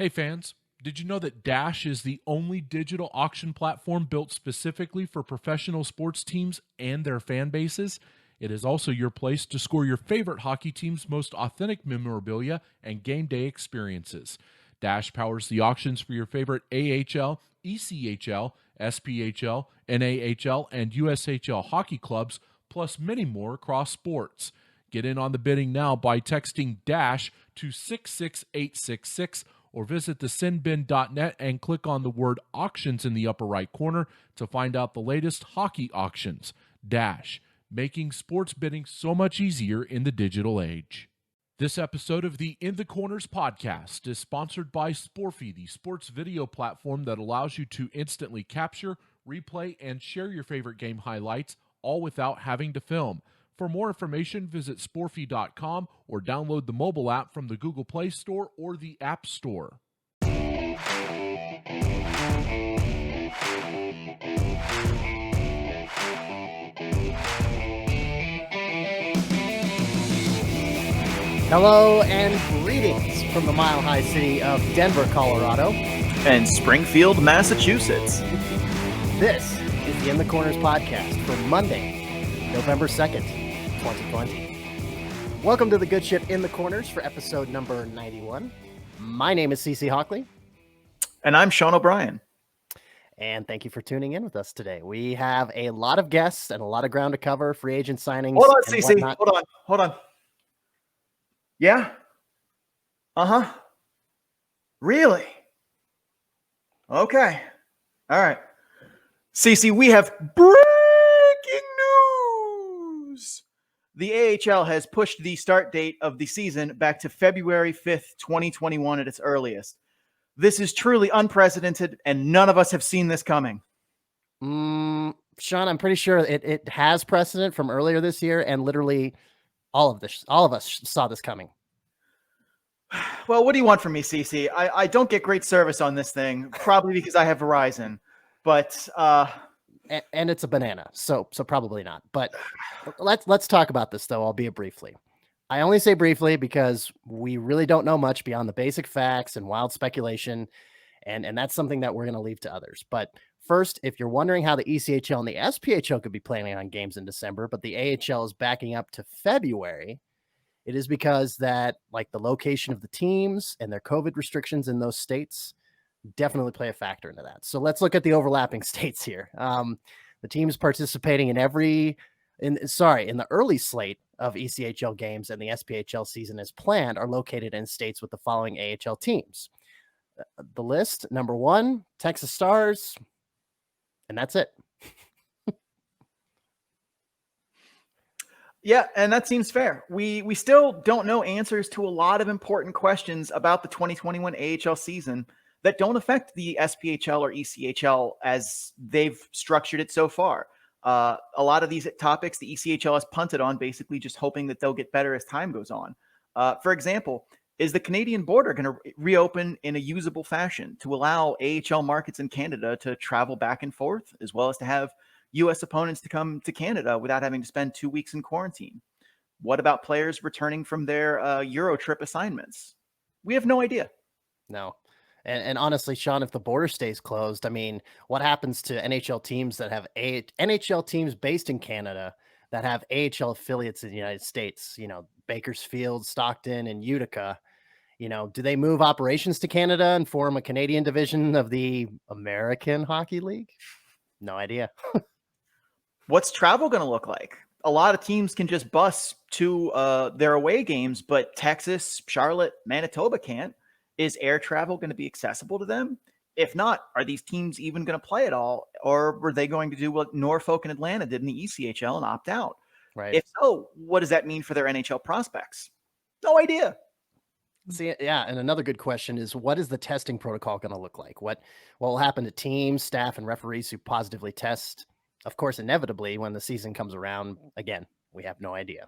Hey fans, did you know that Dash is the only digital auction platform built specifically for professional sports teams and their fan bases? It is also your place to score your favorite hockey team's most authentic memorabilia and game day experiences. Dash powers the auctions for your favorite AHL, ECHL, SPHL, NAHL, and USHL hockey clubs, plus many more across sports. Get in on the bidding now by texting DASH to 66866 or visit thesendbin.net and click on the word auctions in the upper right corner to find out the latest hockey auctions. Dash, making sports bidding so much easier in the digital age. This episode of the In the Corners podcast is sponsored by Sporfy, the sports video platform that allows you to instantly capture, replay, and share your favorite game highlights, all without having to film. For more information, visit sporfy.com or download the mobile app from the Google Play Store or the App Store. Hello and greetings from the mile-high city of Denver, Colorado. And Springfield, Massachusetts. This is the In the Corners podcast for Monday, November 2nd, 2020. Welcome to the good ship In the Corners for episode number 91. My name is CC Hawkley. And I'm Sean O'Brien. And thank you for tuning in with us today. We have a lot of guests and a lot of ground to cover, free agent signings. Hold on, CC. Hold on. Yeah? Uh-huh. Really? Okay. All right. CC, we have breaking news. The AHL has pushed the start date of the season back to February 5th, 2021 at its earliest. This is truly unprecedented, and none of us have seen this coming. Sean, I'm pretty sure it has precedent from earlier this year, and literally all of us saw this coming. Well, what do you want from me, CC? I don't get great service on this thing, probably because I have Verizon, but and it's a banana, so probably not. But let's talk about this though, albeit briefly. I only say briefly because we really don't know much beyond the basic facts and wild speculation, and that's something that we're going to leave to others. But first, if you're wondering how the ECHL and the SPHL could be planning on games in December, but the AHL is backing up to February, it is because that, like, the location of the teams and their COVID restrictions in those states definitely play a factor into that. So let's look at the overlapping states here. The teams participating in the early slate of ECHL games and the SPHL season as planned are located in states with the following AHL teams. The list, number 1, Texas Stars, and that's it. Yeah, and that seems fair. We still don't know answers to a lot of important questions about the 2021 AHL season that don't affect the SPHL or ECHL as they've structured it so far. A lot of these topics the ECHL has punted on, basically just hoping that they'll get better as time goes on. For example, is the Canadian border going to reopen in a usable fashion to allow AHL markets in Canada to travel back and forth, as well as to have U.S. opponents to come to Canada without having to spend 2 weeks in quarantine? What about players returning from their Euro trip assignments? We have no idea. No. And honestly, Sean, if the border stays closed, I mean, what happens to NHL teams that have NHL teams based in Canada that have AHL affiliates in the United States? You know, Bakersfield, Stockton, and Utica. You know, do they move operations to Canada and form a Canadian division of the American Hockey League? No idea. What's travel going to look like? A lot of teams can just bus to their away games, but Texas, Charlotte, Manitoba can't. Is air travel going to be accessible to them? If not, are these teams even going to play at all? Or were they going to do what Norfolk and Atlanta did in the ECHL and opt out? Right. If so, what does that mean for their NHL prospects? No idea. See, yeah, and another good question is, what is the testing protocol going to look like? What will happen to teams, staff, and referees who positively test? Of course, inevitably, when the season comes around, again, we have no idea.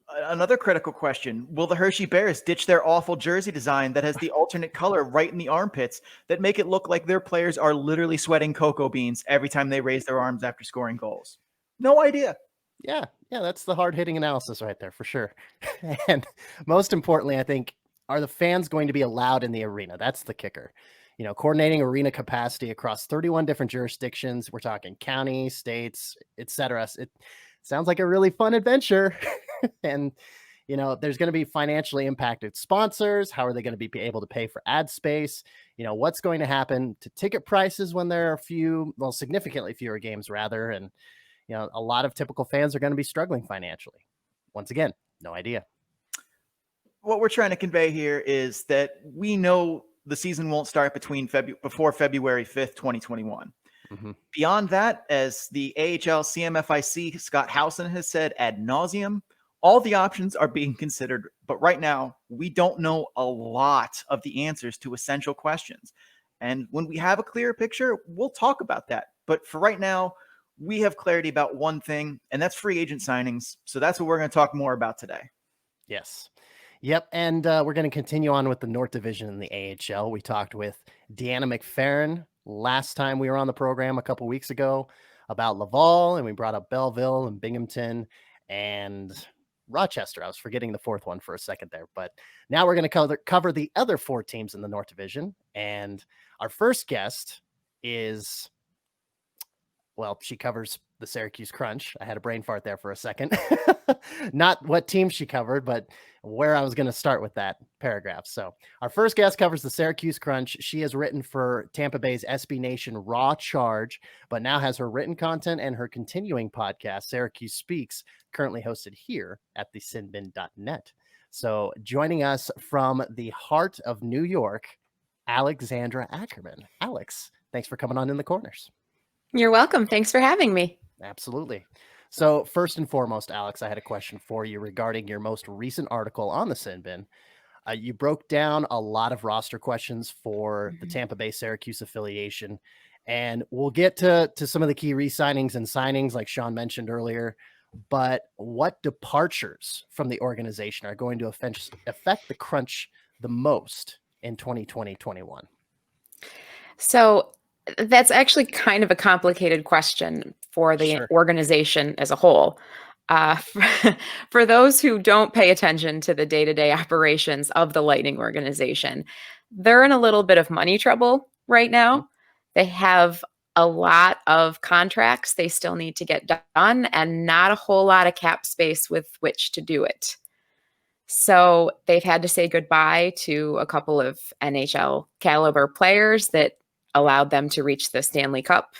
Another critical question: will the Hershey Bears ditch their awful jersey design that has the alternate color right in the armpits that make it look like their players are literally sweating cocoa beans every time they raise their arms after scoring goals? No idea. Yeah, that's the hard-hitting analysis right there for sure. And most importantly, I think are the fans going to be allowed in the arena? That's the kicker. Coordinating arena capacity across 31 different jurisdictions. We're talking county, states, etc. It sounds like a really fun adventure. And, there's going to be financially impacted sponsors. How are they going to be able to pay for ad space? What's going to happen to ticket prices when there are significantly fewer games rather. And, a lot of typical fans are going to be struggling financially. Once again, no idea. What we're trying to convey here is that we know the season won't start before February 5th, 2021. Mm-hmm. Beyond that, as the AHL CMFIC Scott Howson has said ad nauseum, all the options are being considered. But right now, we don't know a lot of the answers to essential questions. And when we have a clearer picture, we'll talk about that. But for right now, we have clarity about one thing, and that's free agent signings. So that's what we're going to talk more about today. Yes. Yep. And we're going to continue on with the North Division in the AHL. We talked with Deanna McFerrin last time we were on the program a couple weeks ago about Laval, and we brought up Belleville and Binghamton and Rochester. I was forgetting the fourth one for a second there, but now we're going to cover the other 4 teams in the North Division. And our first guest is, she covers the Syracuse Crunch. I had a brain fart there for a second. Not what team she covered, but where I was going to start with that paragraph. So our first guest covers the Syracuse Crunch. She has written for Tampa Bay's SB Nation Raw Charge, but now has her written content and her continuing podcast, Syracuse Speaks, currently hosted here at the sinbin.net. So joining us from the heart of New York, Alexandra Ackerman. Alex, thanks for coming on In the Corners. You're welcome. Thanks for having me. Absolutely. So first and foremost, Alex, I had a question for you regarding your most recent article on the Sin Bin. You broke down a lot of roster questions for the Tampa Bay Syracuse affiliation, and we'll get to some of the key re-signings and signings like Sean mentioned earlier, but what departures from the organization are going to affect the Crunch the most in 2020-21? So that's actually kind of a complicated question for the organization as a whole. For those who don't pay attention to the day-to-day operations of the Lightning organization, they're in a little bit of money trouble right now. They have a lot of contracts they still need to get done and not a whole lot of cap space with which to do it. So they've had to say goodbye to a couple of NHL caliber players that allowed them to reach the Stanley Cup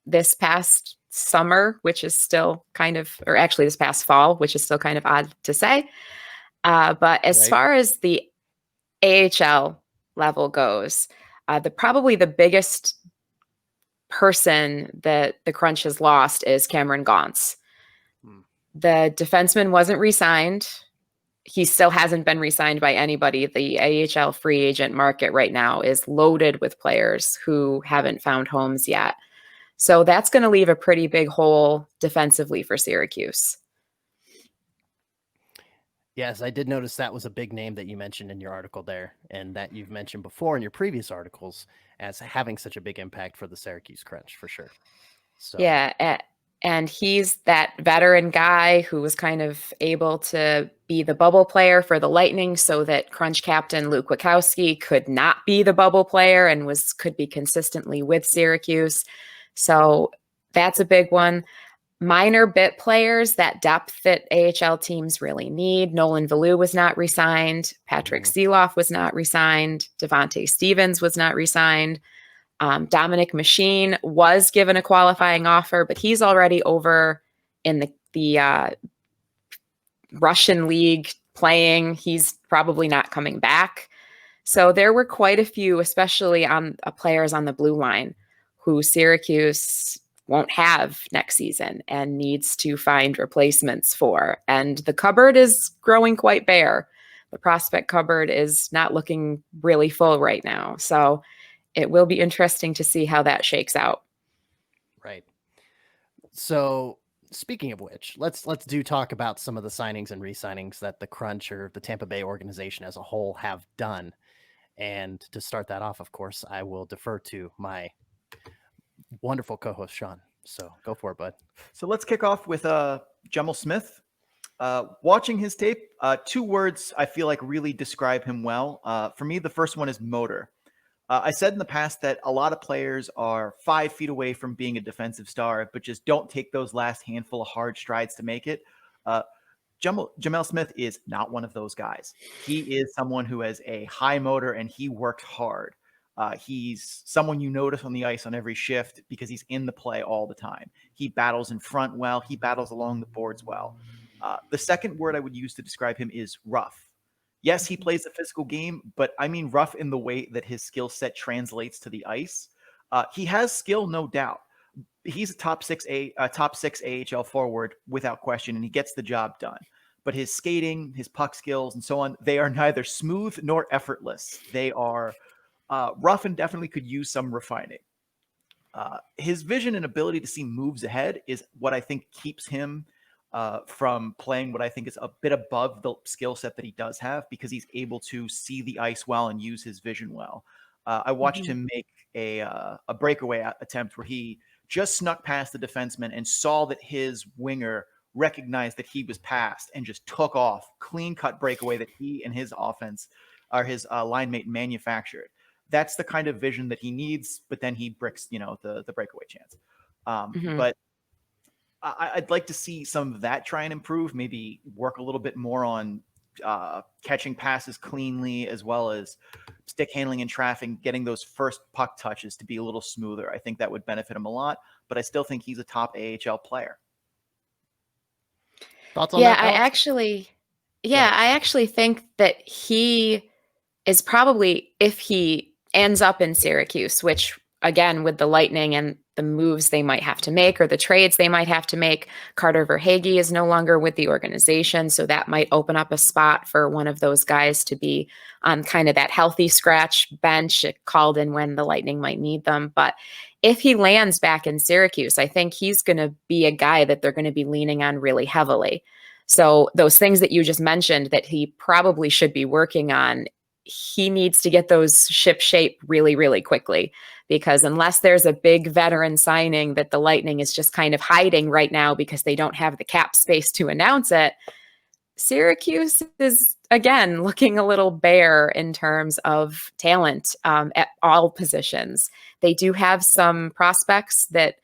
this past summer, which is still kind of, or actually this past fall, which is still kind of odd to say. But as far as the AHL level goes, probably the biggest person that the Crunch has lost is Cameron Gaunce. The defenseman wasn't re-signed. He still hasn't been re-signed by anybody. The AHL free agent market right now is loaded with players who haven't found homes yet. So that's going to leave a pretty big hole defensively for Syracuse. Yes, I did notice that was a big name that you mentioned in your article there, and that you've mentioned before in your previous articles as having such a big impact for the Syracuse Crunch, for sure. So yeah, and he's that veteran guy who was kind of able to be the bubble player for the Lightning so that Crunch captain Luke Witkowski could not be the bubble player and could be consistently with Syracuse. So that's a big one. Minor bit players, that depth that AHL teams really need. Nolan Veilleux was not re-signed. Patrick Seeloff was not re-signed. Devontae Stevens was not re-signed. Dominic Machine was given a qualifying offer, but he's already over in the Russian league playing. He's probably not coming back. So there were quite a few, especially on players on the blue line, who Syracuse won't have next season and needs to find replacements for. And the cupboard is growing quite bare. The prospect cupboard is not looking really full right now. So it will be interesting to see how that shakes out. Right. So speaking of which, let's talk about some of the signings and re-signings that the Crunch or the Tampa Bay organization as a whole have done. And to start that off, of course, I will defer to my wonderful co-host Sean. So go for it, bud. So let's kick off with Gemel Smith. Watching his tape, two words I feel like really describe him well. For me, the first one is motor. I said in the past that a lot of players are 5 feet away from being a defensive star, but just don't take those last handful of hard strides to make it. Jamel Smith is not one of those guys. He is someone who has a high motor and he works hard. He's someone you notice on the ice on every shift because he's in the play all the time. He battles in front well. He battles along the boards well. The second word I would use to describe him is rough. Yes, he plays a physical game, but I mean rough in the way that his skill set translates to the ice. He has skill, no doubt. He's a top six AHL forward without question, and he gets the job done. But his skating, his puck skills, and so on, they are neither smooth nor effortless. They are rough and definitely could use some refining. His vision and ability to see moves ahead is what I think keeps him from playing what I think is a bit above the skill set that he does have, because he's able to see the ice well and use his vision well. I watched him make a breakaway attempt where he just snuck past the defenseman and saw that his winger recognized that he was passed and just took off. Clean cut breakaway that he and his offense or his line mate manufactured. That's the kind of vision that he needs, but then he bricks, the breakaway chance. But I'd like to see some of that try and improve, maybe work a little bit more on catching passes cleanly, as well as stick handling in traffic, getting those first puck touches to be a little smoother. I think that would benefit him a lot, but I still think he's a top AHL player. Thoughts on that, Alex? I actually think that he is probably, if he ends up in Syracuse, which again, with the Lightning and the moves they might have to make or the trades they might have to make, Carter Verhaeghe is no longer with the organization. So that might open up a spot for one of those guys to be on kind of that healthy scratch bench, called in when the Lightning might need them. But if he lands back in Syracuse, I think he's going to be a guy that they're going to be leaning on really heavily. So those things that you just mentioned that he probably should be working on, he needs to get those ship shape really, really quickly, because unless there's a big veteran signing that the Lightning is just kind of hiding right now because they don't have the cap space to announce it, Syracuse is, again, looking a little bare in terms of talent at all positions. They do have some prospects that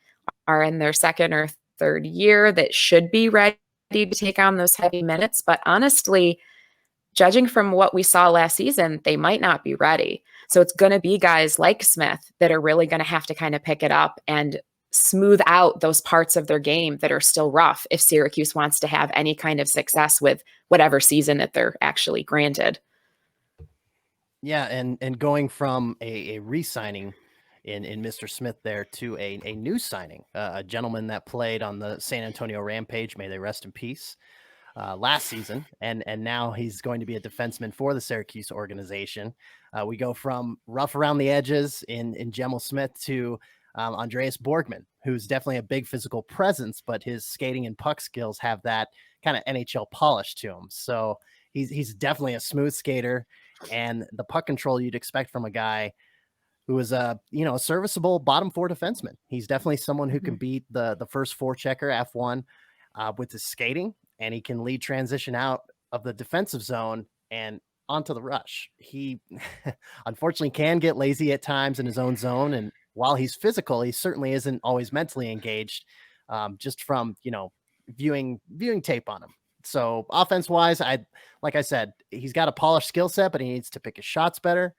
are in their second or third year that should be ready to take on those heavy minutes. But honestly, judging from what we saw last season, they might not be ready. So it's going to be guys like Smith that are really going to have to kind of pick it up and smooth out those parts of their game that are still rough if Syracuse wants to have any kind of success with whatever season that they're actually granted. Yeah, and going from a re-signing in Mr. Smith there to a new signing, a gentleman that played on the San Antonio Rampage, may they rest in peace, last season, and now he's going to be a defenseman for the Syracuse organization. We go from rough around the edges in Jamel Smith to Andreas Borgman, who's definitely a big physical presence, but his skating and puck skills have that kind of NHL polish to him. So he's definitely a smooth skater, and the puck control you'd expect from a guy who is a serviceable bottom four defenseman. He's definitely someone who can beat the first forechecker F1 with his skating, and he can lead transition out of the defensive zone and onto the rush. He unfortunately can get lazy at times in his own zone, and while he's physical, he certainly isn't always mentally engaged, just from viewing tape on him. So offense wise, like I said, he's got a polished skill set, but he needs to pick his shots better.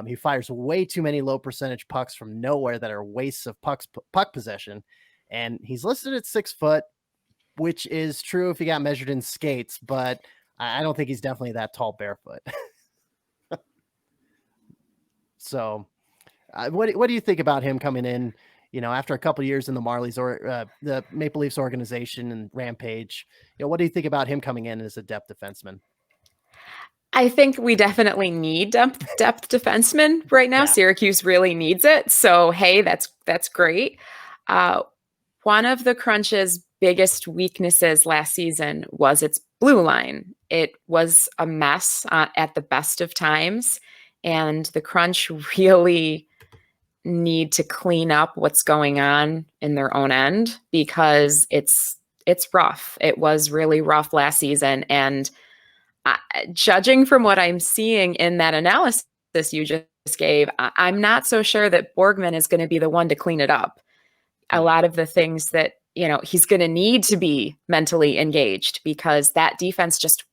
He fires way too many low percentage pucks from nowhere that are wastes of puck possession, and he's listed at 6 foot, which is true if he got measured in skates, but I don't think he's definitely that tall barefoot. So what do you think about him coming in, after a couple of years in the Marlies or the Maple Leafs organization and Rampage? What do you think about him coming in as a depth defenseman? I think we definitely need depth defensemen right now. Yeah. Syracuse really needs it. So, hey, that's great. One of the Crunch's biggest weaknesses last season was its blue line. It was a mess at the best of times, and the Crunch really need to clean up what's going on in their own end, because it's it's rough. It was really rough last season. And judging from what I'm seeing in that analysis you just gave, I'm not so sure that Borgman is going to be the one to clean it up. A lot of the things that, he's going to need to be mentally engaged because that defense just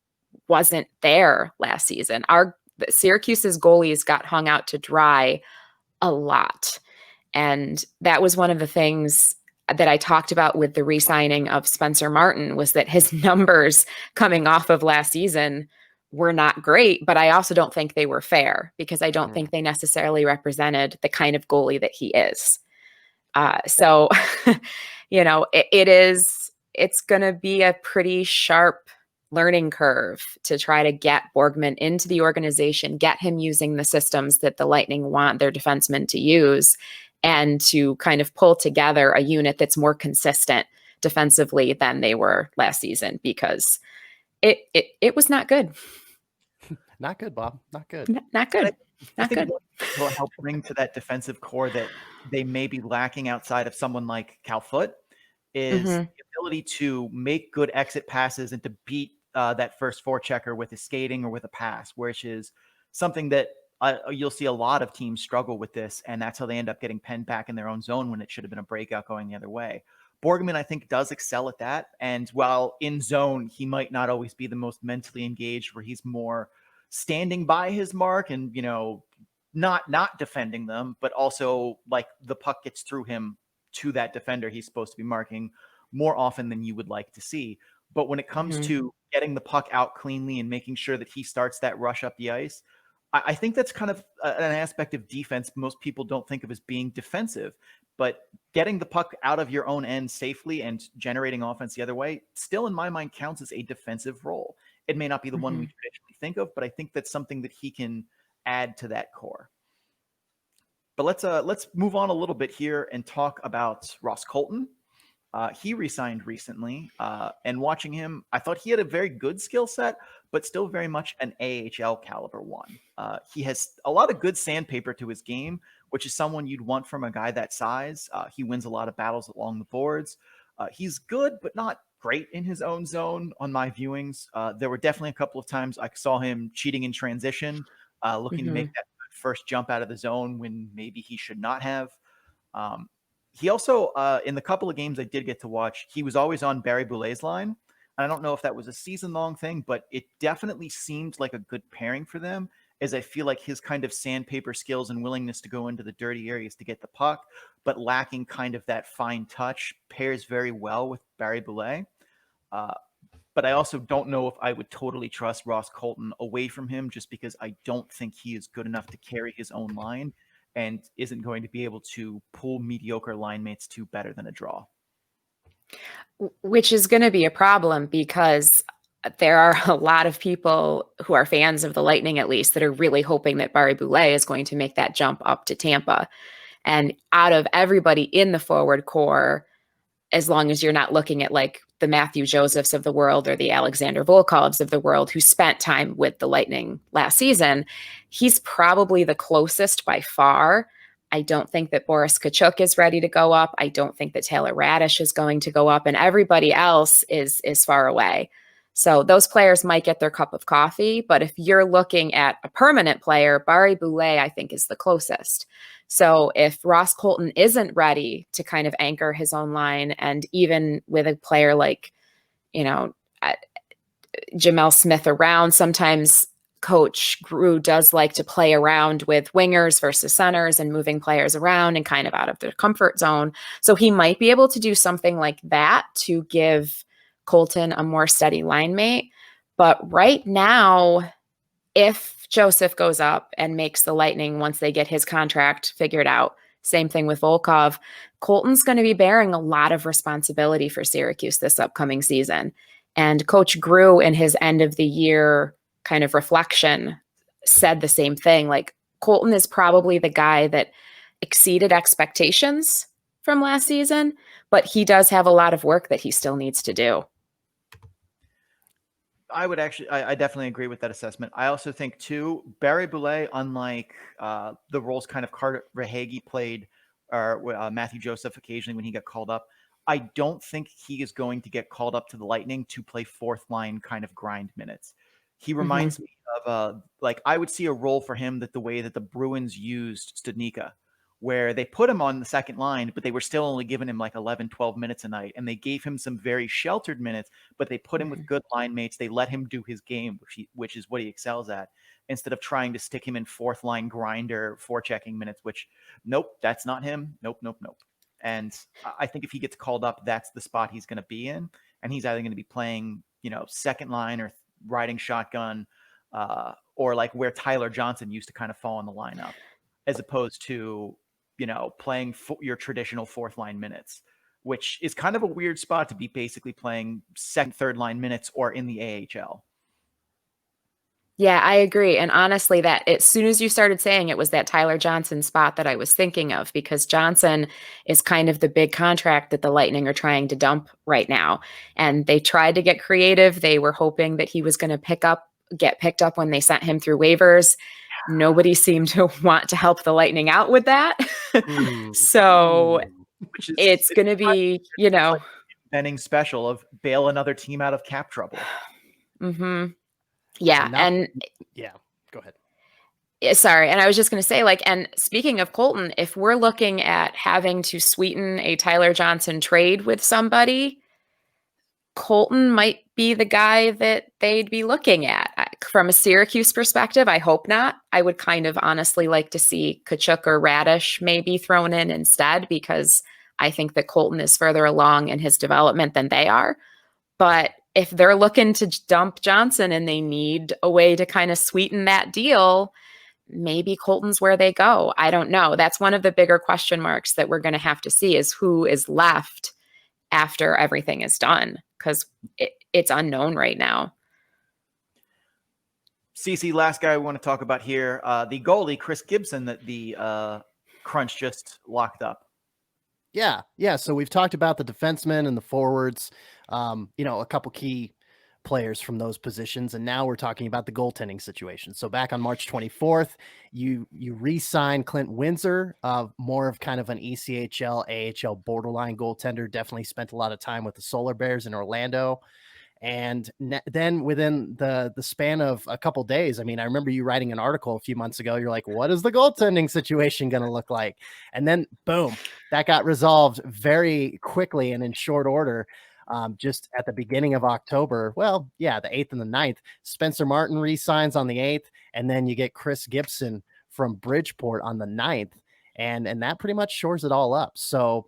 wasn't there last season. Syracuse's goalies got hung out to dry a lot. And that was one of the things that I talked about with the re-signing of Spencer Martin, was that his numbers coming off of last season were not great, but I also don't think they were fair because I don't think they necessarily represented the kind of goalie that he is. So, it's going to be a pretty sharp learning curve to try to get Borgman into the organization, get him using the systems that the Lightning want their defensemen to use, and to kind of pull together a unit that's more consistent defensively than they were last season, because it was not good. Not good, Bob. Not good. Not good. Not good. What will help bring to that defensive core that they may be lacking outside of someone like Cal Foote is the ability to make good exit passes and to beat that first forechecker with a skating or with a pass, which is something that you'll see a lot of teams struggle with this, and that's how they end up getting penned back in their own zone when it should have been a breakout going the other way. Borgman, I think, does excel at that, and while in zone, he might not always be the most mentally engaged, where he's more standing by his mark and, not defending them, but also like the puck gets through him to that defender he's supposed to be marking more often than you would like to see. But when it comes to getting the puck out cleanly and making sure that he starts that rush up the ice, I think that's kind of an aspect of defense most people don't think of as being defensive, but getting the puck out of your own end safely and generating offense the other way still, in my mind, counts as a defensive role. It may not be the one we traditionally think of, but I think that's something that he can add to that core. But let's move on a little bit here and talk about Ross Colton. He re-signed recently, and watching him, I thought he had a very good skill set, but still very much an AHL caliber one. He has a lot of good sandpaper to his game, which is someone you'd want from a guy that size. He wins a lot of battles along the boards. He's good, but not great in his own zone on my viewings. There were definitely a couple of times I saw him cheating in transition, looking to make that first jump out of the zone when maybe he should not have. He also, in the couple of games I did get to watch, he was always on Barry Boulet's line. I don't know if that was a season-long thing, but it definitely seemed like a good pairing for them, as I feel like his kind of sandpaper skills and willingness to go into the dirty areas to get the puck, but lacking kind of that fine touch, pairs very well with Barry Boulet. But I also don't know if I would totally trust Ross Colton away from him, just because I don't think he is good enough to carry his own line and isn't going to be able to pull mediocre line mates to better than a draw. Which is going to be a problem, because there are a lot of people who are fans of the Lightning, at least, that are really hoping that Barry Boulet is going to make that jump up to Tampa. And out of everybody in the forward core, as long as you're not looking at like the Matthew Josephs of the world or the Alexander Volkovs of the world who spent time with the Lightning last season, he's probably the closest by far. I don't think that Boris Tkachuk is ready to go up. I don't think that Taylor Radish is going to go up, and everybody else is far away. So those players might get their cup of coffee, but if you're looking at a permanent player, Barry Boulet, I think, is the closest. So if Ross Colton isn't ready to kind of anchor his own line, and even with a player like, Jamel Smith around, sometimes Coach Grew does like to play around with wingers versus centers and moving players around and kind of out of their comfort zone. So he might be able to do something like that to give Colton a more steady line mate. But right now, if Joseph goes up and makes the Lightning once they get his contract figured out, same thing with Volkov, Colton's going to be bearing a lot of responsibility for Syracuse this upcoming season. And Coach Grew, in his end of the year kind of reflection, said the same thing. Like, Colton is probably the guy that exceeded expectations from last season, but he does have a lot of work that he still needs to do. I definitely agree with that assessment. I also think too, Barry Boulet, unlike the roles kind of Carter Verhaeghe played, or Matthew Joseph occasionally when he got called up, I don't think he is going to get called up to the Lightning to play fourth line kind of grind minutes. He reminds me of like I would see a role for him that the way that the Bruins used Studnicka, where they put him on the second line, but they were still only giving him like 11, 12 minutes a night. And they gave him some very sheltered minutes, but they put him with good line mates. They let him do his game, which is what he excels at, instead of trying to stick him in fourth line grinder, forechecking minutes, which nope, that's not him. Nope. And I think if he gets called up, that's the spot he's going to be in. And he's either going to be playing, second line or riding shotgun, or like where Tyler Johnson used to kind of fall in the lineup, as opposed to, playing your traditional fourth line minutes, which is kind of a weird spot to be basically playing second, third line minutes or in the AHL. Yeah, I agree. And honestly, that as soon as you started saying it was that Tyler Johnson spot that I was thinking of, because Johnson is kind of the big contract that the Lightning are trying to dump right now. And they tried to get creative. They were hoping that he was going to get picked up when they sent him through waivers. Nobody seemed to want to help the Lightning out with that. So it's going to be, like Benning special of bail another team out of cap trouble. Yeah. Go ahead. Sorry. And I was just going to say, and speaking of Colton, if we're looking at having to sweeten a Tyler Johnson trade with somebody, Colton might be the guy that they'd be looking at. From a Syracuse perspective, I hope not. I would kind of honestly like to see Tkachuk or Radish maybe thrown in instead, because I think that Colton is further along in his development than they are. But if they're looking to dump Johnson and they need a way to kind of sweeten that deal, maybe Colton's where they go. I don't know. That's one of the bigger question marks that we're going to have to see, is who is left after everything is done, because it's unknown right now. CC, last guy we want to talk about here, the goalie, Chris Gibson, that the Crunch just locked up. Yeah. So we've talked about the defensemen and the forwards, a couple key players from those positions. And now we're talking about the goaltending situation. So back on March 24th, you re-signed Clint Windsor, more of kind of an ECHL, AHL borderline goaltender, definitely spent a lot of time with the Solar Bears in Orlando. And then within the span of a couple days, I remember you writing an article a few months ago. You're like, what is the goaltending situation going to look like? And then boom, that got resolved very quickly and in short order. Just at the beginning of October, the 8th and the 9th, Spencer Martin re-signs on the 8th. And then you get Chris Gibson from Bridgeport on the 9th. And that pretty much shores it all up. So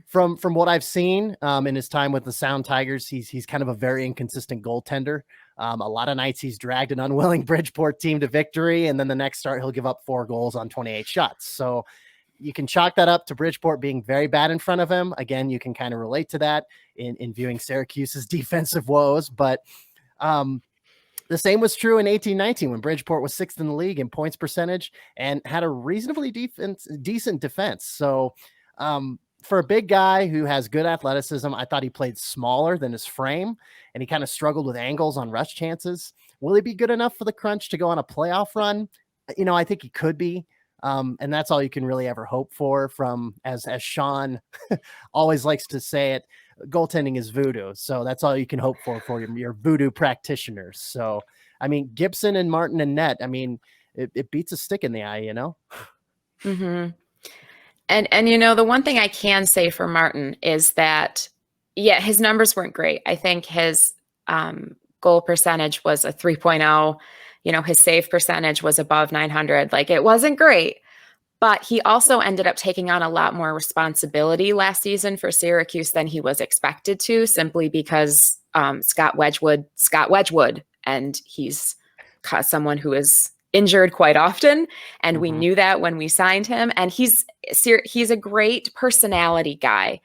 from what I've seen in his time with the Sound Tigers, he's kind of a very inconsistent goaltender. A lot of nights he's dragged an unwilling Bridgeport team to victory, and then the next start he'll give up 4 goals on 28 shots. So you can chalk that up to Bridgeport being very bad in front of him. Again, you can kind of relate to that in viewing Syracuse's defensive woes, but the same was true in 18-19 when Bridgeport was 6th in the league in points percentage and had a reasonably decent defense. So for a big guy who has good athleticism, I thought he played smaller than his frame, and he kind of struggled with angles on rush chances. Will he be good enough for the Crunch to go on a playoff run? I think he could be. And that's all you can really ever hope for from, as Sean always likes to say it, goaltending is voodoo. So that's all you can hope for your voodoo practitioners. So, Gibson and Martin and net, it beats a stick in the eye, Mm-hmm. And the one thing I can say for Martin is that, his numbers weren't great. I think his goal percentage was a 3.0. His save percentage was above 900. It wasn't great, but he also ended up taking on a lot more responsibility last season for Syracuse than he was expected to, simply because Scott Wedgwood, and he's someone who is injured quite often. And we knew that when we signed him, and he's a great personality guy.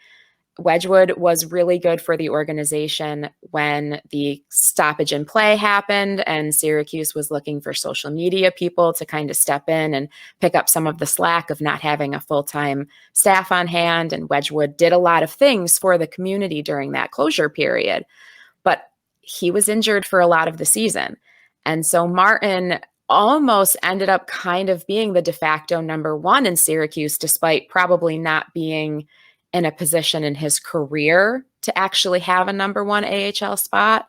Wedgwood was really good for the organization when the stoppage in play happened and Syracuse was looking for social media people to kind of step in and pick up some of the slack of not having a full-time staff on hand. And Wedgwood did a lot of things for the community during that closure period, but he was injured for a lot of the season. And so Martin almost ended up kind of being the de facto number 1 in Syracuse, despite probably not being in a position in his career to actually have a number one AHL spot.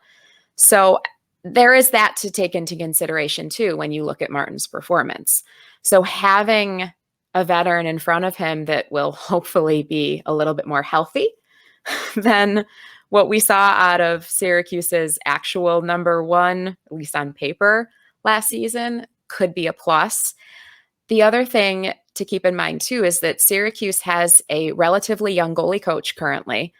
So there is that to take into consideration too when you look at Martin's performance. So having a veteran in front of him that will hopefully be a little bit more healthy than what we saw out of Syracuse's actual number one, at least on paper, last season, could be a plus. The other thing to keep in mind too is that Syracuse has a relatively young goalie coach currently,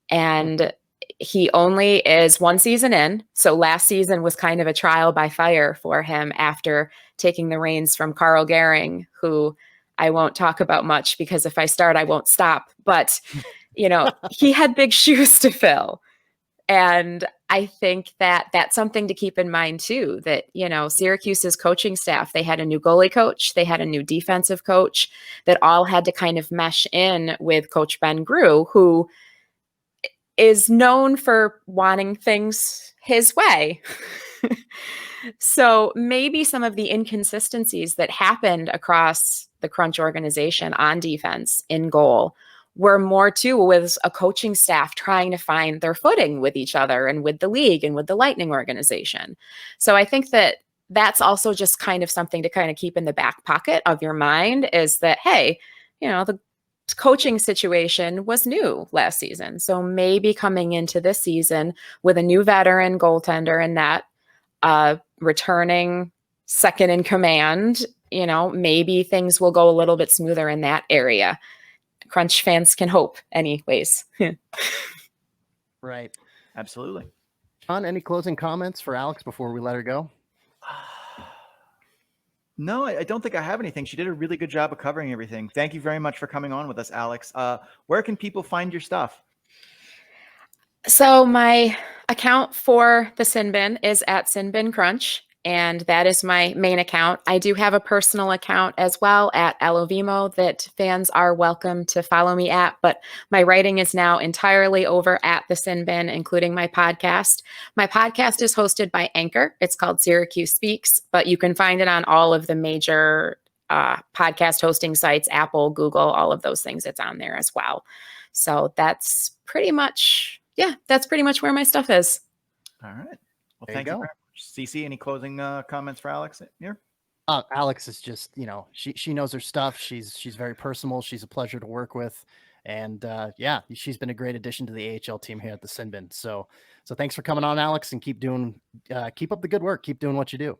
and he only is one season in. So last season was kind of a trial by fire for him after taking the reins from Carl Gehring, who I won't talk about much because if I start, I won't stop. But, he had big shoes to fill. And I think that that's something to keep in mind too, that, Syracuse's coaching staff, they had a new goalie coach, they had a new defensive coach that all had to kind of mesh in with Coach Ben Grew, who is known for wanting things his way. So maybe some of the inconsistencies that happened across the Crunch organization on defense in goal were more too with a coaching staff trying to find their footing with each other and with the league and with the Lightning organization. So I think that that's also just kind of something to kind of keep in the back pocket of your mind is that, hey, the coaching situation was new last season. So maybe coming into this season with a new veteran goaltender and that returning second in command, maybe things will go a little bit smoother in that area. Crunch fans can hope anyways. Right. Absolutely. Sean, any closing comments for Alex before we let her go? No, I don't think I have anything. She did a really good job of covering everything. Thank you very much for coming on with us, Alex. Where can people find your stuff? So my account for the Sin Bin is at Sin Bin Crunch, and that is my main account. I do have a personal account as well at Alovimo that fans are welcome to follow me at, but my writing is now entirely over at the Sin Bin, including my podcast. My podcast is hosted by Anchor. It's called Syracuse Speaks, but you can find it on all of the major podcast hosting sites, Apple, Google, all of those things. It's on there as well. So that's pretty much where my stuff is. All right. Well, There thank you you go. very much. CC, any closing comments for Alex here? Alex is just, she knows her stuff. She's very personal. She's a pleasure to work with. And she's been a great addition to the AHL team here at the Sin Bin. So thanks for coming on, Alex, and keep up the good work. Keep doing what you do.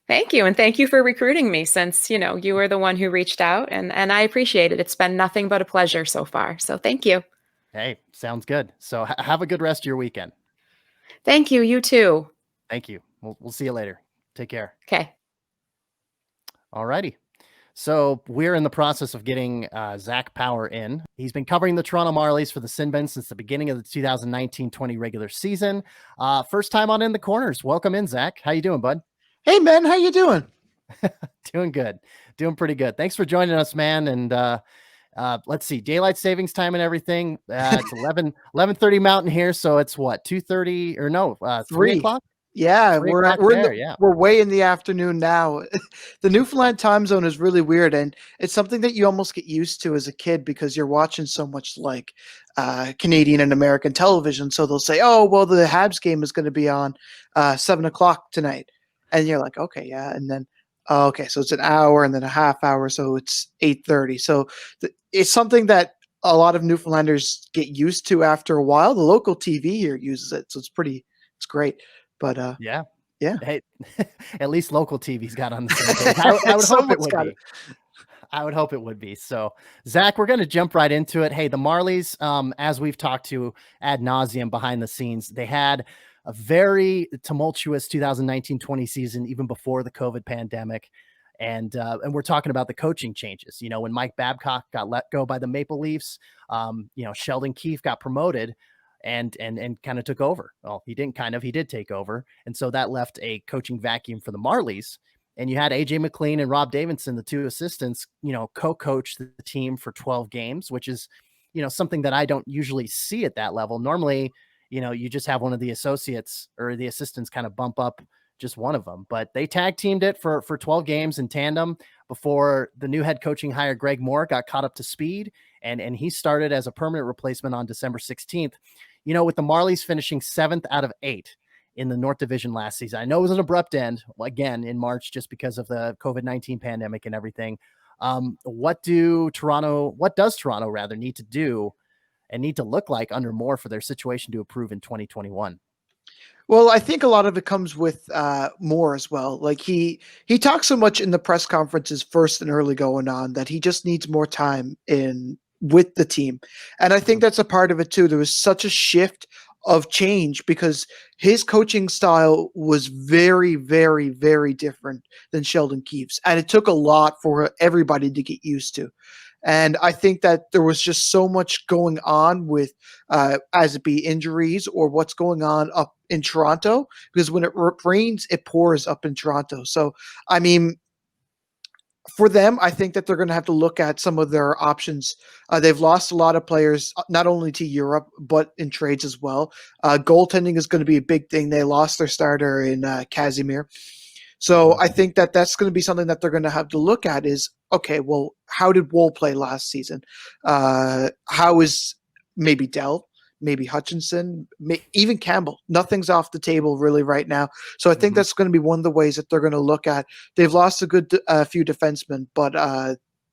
Thank you. And thank you for recruiting me since, you were the one who reached out and I appreciate it. It's been nothing but a pleasure so far. So thank you. Hey, sounds good. So have a good rest of your weekend. Thank you. You too. Thank you. We'll see you later. Take care. Okay. All righty. So we're in the process of getting Zack Power in. He's been covering the Toronto Marlies for the Sin Bin since the beginning of the 2019-20 regular season. First time on In the Corners. Welcome in, Zack. How you doing, bud? Hey, man. How you doing? Doing good. Doing pretty good. Thanks for joining us, man. And let's see, daylight savings time and everything. It's 11:30 Mountain here. So it's what, 2:30 or no, 3 o'clock? Yeah, we're way in the afternoon now. The Newfoundland time zone is really weird, and it's something that you almost get used to as a kid because you're watching so much like Canadian and American television. So they'll say, "Oh, well, the Habs game is going to be on 7 o'clock tonight," and you're like, "Okay, yeah," and then. Oh, okay, so it's an hour and then a half hour, so it's 8:30. So it's something that a lot of Newfoundlanders get used to after a while. The local TV here uses it, so it's great. But yeah. Hey, at least local TV's got on the same page. I would hope it would be. I would hope it would be. So, Zack, we're going to jump right into it. Hey, the Marlies, as we've talked to ad nauseum behind the scenes, they had a very tumultuous 2019-20 season, even before the COVID pandemic. And we're talking about the coaching changes. When Mike Babcock got let go by the Maple Leafs, Sheldon Keefe got promoted and kind of took over. Well, he did take over. And so that left a coaching vacuum for the Marlies. And you had AJ McLean and Rob Davidson, the two assistants, co-coach the team for 12 games, which is, something that I don't usually see at that level. Normally, you just have one of the associates or the assistants kind of bump up just one of them. But they tag teamed it for 12 games in tandem before the new head coaching hire, Greg Moore, got caught up to speed. And he started as a permanent replacement on December 16th. You know, with the Marlies finishing 7th out of 8 in the North Division last season. I know it was an abrupt end, again, in March, just because of the COVID-19 pandemic and everything. What does Toronto rather need to do and need to look like under Moore for their situation to improve in 2021? Well, I think a lot of it comes with Moore as well. Like he talks so much in the press conferences first and early going on that he just needs more time with the team. And I think that's a part of it too. There was such a shift of change because his coaching style was very, very, very different than Sheldon Keefe's. And it took a lot for everybody to get used to. And I think that there was just so much going on with, as it be injuries or what's going on up in Toronto, because when it rains, it pours up in Toronto. So, I mean, for them, I think that they're going to have to look at some of their options. They've lost a lot of players, not only to Europe, but in trades as well. Goaltending is going to be a big thing. They lost their starter in Casimir. So I think that that's going to be something that they're going to have to look at is, okay, well, how did Woll play last season? How is maybe Dell, maybe Hutchinson, even Campbell? Nothing's off the table really right now. So I think that's going to be one of the ways that they're going to look at. They've lost a good few defensemen, but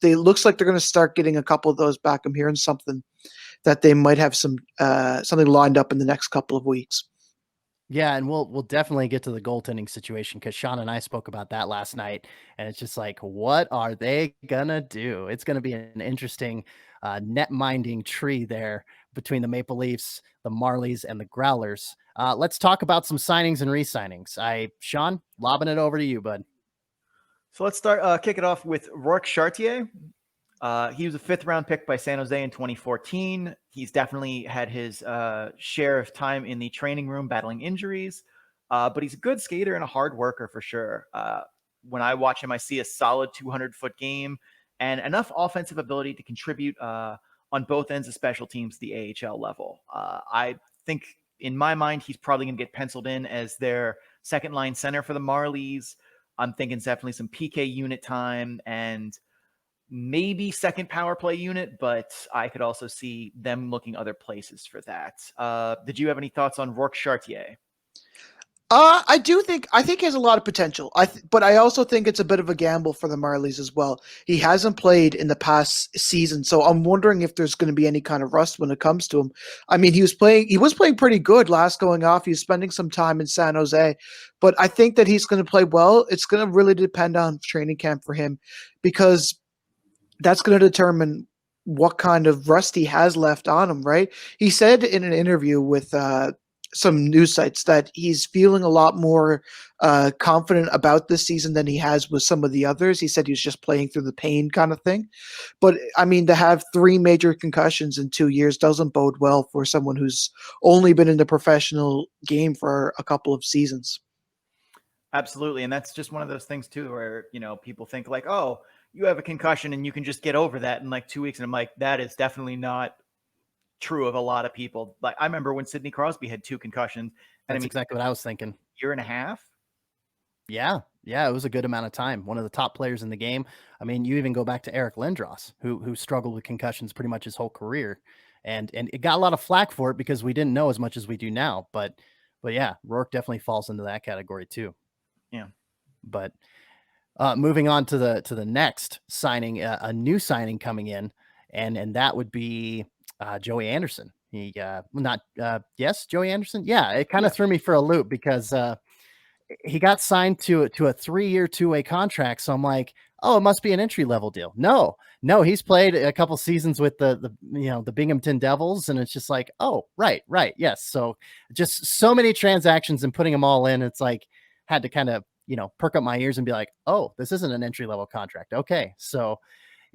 it looks like they're going to start getting a couple of those back. I'm hearing something that they might have something lined up in the next couple of weeks. Yeah, and we'll definitely get to the goaltending situation because Sean and I spoke about that last night, and it's just like, what are they gonna do? It's gonna be an interesting net minding tree there between the Maple Leafs, the Marlies, and the Growlers. Let's talk about some signings and re-signings. Sean, lobbing it over to you, bud. So let's kick it off with Rourke Chartier. He was a 5th-round pick by San Jose in 2014. He's definitely had his share of time in the training room battling injuries, but he's a good skater and a hard worker for sure. When I watch him, I see a solid 200-foot game and enough offensive ability to contribute on both ends of special teams at the AHL level. I think, in my mind, he's probably going to get penciled in as their second-line center for the Marlies. I'm thinking definitely some PK unit time and maybe second power play unit, but I could also see them looking other places for that. Did you have any thoughts on Rourke Chartier? I think he has a lot of potential. But I also think it's a bit of a gamble for the Marlies as well. He hasn't played in the past season, so I'm wondering if there's going to be any kind of rust when it comes to him. I mean, he was playing pretty good last going off. He was spending some time in San Jose, but I think that he's going to play well. It's going to really depend on training camp for him because that's going to determine what kind of rust he has left on him, right? He said in an interview with some news sites that he's feeling a lot more confident about this season than he has with some of the others. He said he was just playing through the pain kind of thing. But, I mean, to have 3 major concussions in 2 years doesn't bode well for someone who's only been in the professional game for a couple of seasons. Absolutely. And that's just one of those things, too, where, people think like, oh, you have a concussion and you can just get over that in like 2 weeks. And I'm like, that is definitely not true of a lot of people. Like I remember when Sidney Crosby had 2 concussions. And That's exactly what I was thinking. Year and a half. Yeah, it was a good amount of time. One of the top players in the game. I mean, you even go back to Eric Lindros, who struggled with concussions pretty much his whole career, and it got a lot of flack for it because we didn't know as much as we do now. But yeah, Rourke definitely falls into that category too. Yeah. But moving on to the next signing, a new signing coming in, and that would be Joey Anderson. Joey Anderson. Yeah, it kind of threw me for a loop because he got signed to a 3-year 2-way contract. So I'm like, oh, it must be an entry level deal. No, he's played a couple seasons with the Binghamton Devils, and it's just like, oh, right, yes. So just so many transactions and putting them all in, it's like had to kind of perk up my ears and be like, oh, this isn't an entry level contract. Okay, so.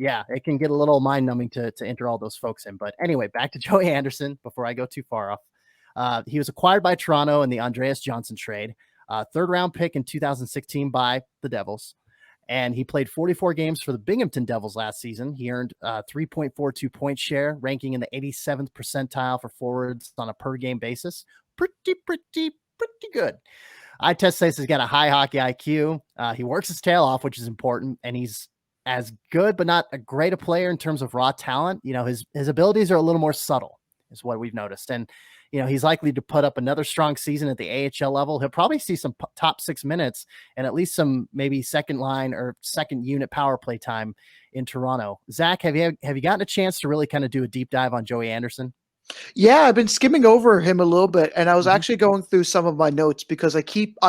Yeah, it can get a little mind-numbing to enter all those folks in. But anyway, back to Joey Anderson before I go too far off. He was acquired by Toronto in the Andreas Johnson trade, 3rd-round pick in 2016 by the Devils. And he played 44 games for the Binghamton Devils last season. He earned 3.42 point share, ranking in the 87th percentile for forwards on a per-game basis. Pretty good. eye test says he's got a high hockey IQ. He works his tail off, which is important, and he's as good, but not a great a player in terms of raw talent. You know, his abilities are a little more subtle, is what we've noticed. And, you know, he's likely to put up another strong season at the AHL level. He'll probably see some top 6 minutes and at least some maybe second line or second unit power play time in Toronto. Zach, have you gotten a chance to really kind of do a deep dive on Joey Anderson? Yeah, I've been skimming over him a little bit, and I was actually going through some of my notes because I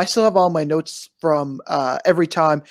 still have all my notes from every time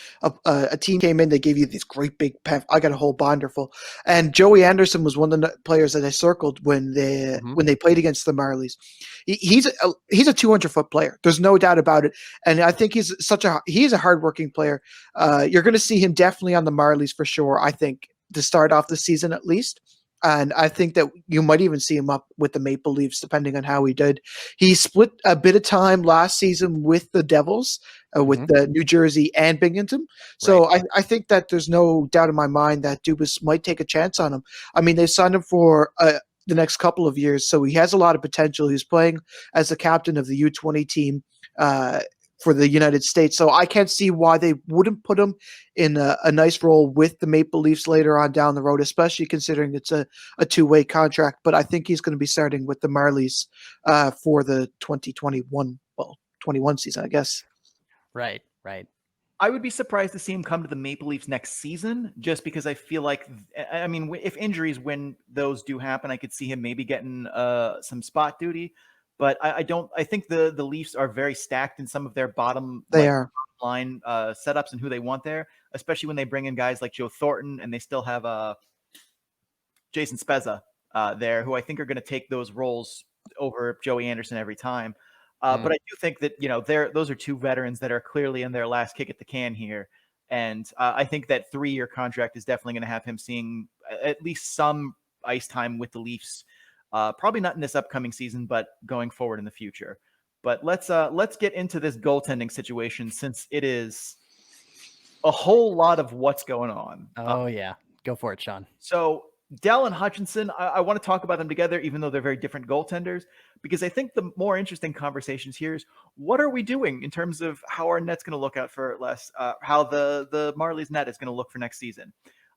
a team came in. They gave you these great big I got a whole binder full, and Joey Anderson was one of the players that I circled when they played against the Marlies. He's a 200-foot player. There's no doubt about it, and I think he's a hardworking player. You're going to see him definitely on the Marlies for sure. I think to start off the season at least. And I think that you might even see him up with the Maple Leafs, depending on how he did. He split a bit of time last season with the Devils, with the New Jersey and Binghamton. So right. I think that there's no doubt in my mind that Dubas might take a chance on him. I mean, they signed him for the next couple of years, so he has a lot of potential. He's playing as the captain of the U20 team for the United States. So I can't see why they wouldn't put him in a nice role with the Maple Leafs later on down the road, especially considering it's a two-way contract. But I think he's going to be starting with the Marlies for the 21 season, I guess. Right. I would be surprised to see him come to the Maple Leafs next season, just because I feel like, I mean, if injuries, when those do happen, I could see him maybe getting some spot duty. But I think the Leafs are very stacked in some of their bottom line setups and who they want there, especially when they bring in guys like Joe Thornton, and they still have Jason Spezza there, who I think are going to take those roles over Joey Anderson every time. But I do think that, you know, those are two veterans that are clearly in their last kick at the can here. And I think that 3-year contract is definitely going to have him seeing at least some ice time with the Leafs. Probably not in this upcoming season, but going forward in the future. But let's get into this goaltending situation, since it is a whole lot of what's going on. Oh yeah, go for it, Sean. So Dell and Hutchinson, I want to talk about them together, even though they're very different goaltenders, because I think the more interesting conversations here is, what are we doing in terms of how our net's going to look out for how the Marlies net is going to look for next season.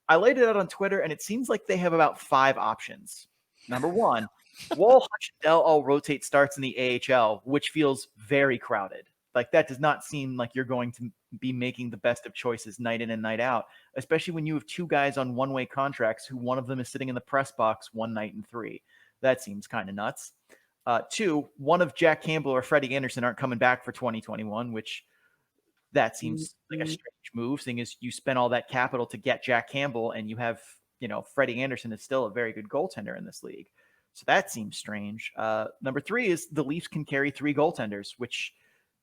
I laid it out on Twitter, and it seems like they have about 5 options. Number 1, Wall, Hutch, and Dell all rotate starts in the AHL, which feels very crowded. Like, that does not seem like you're going to be making the best of choices night in and night out, especially when you have 2 guys on one-way contracts who one of them is sitting in the press box 1 night in 3. That seems kind of nuts. 2, one of Jack Campbell or Freddie Anderson aren't coming back for 2021, which that seems like a strange move, seeing as you spent all that capital to get Jack Campbell, and you have, you know, Freddie Anderson is still a very good goaltender in this league. So that seems strange. Number 3 is the Leafs can carry 3 goaltenders, which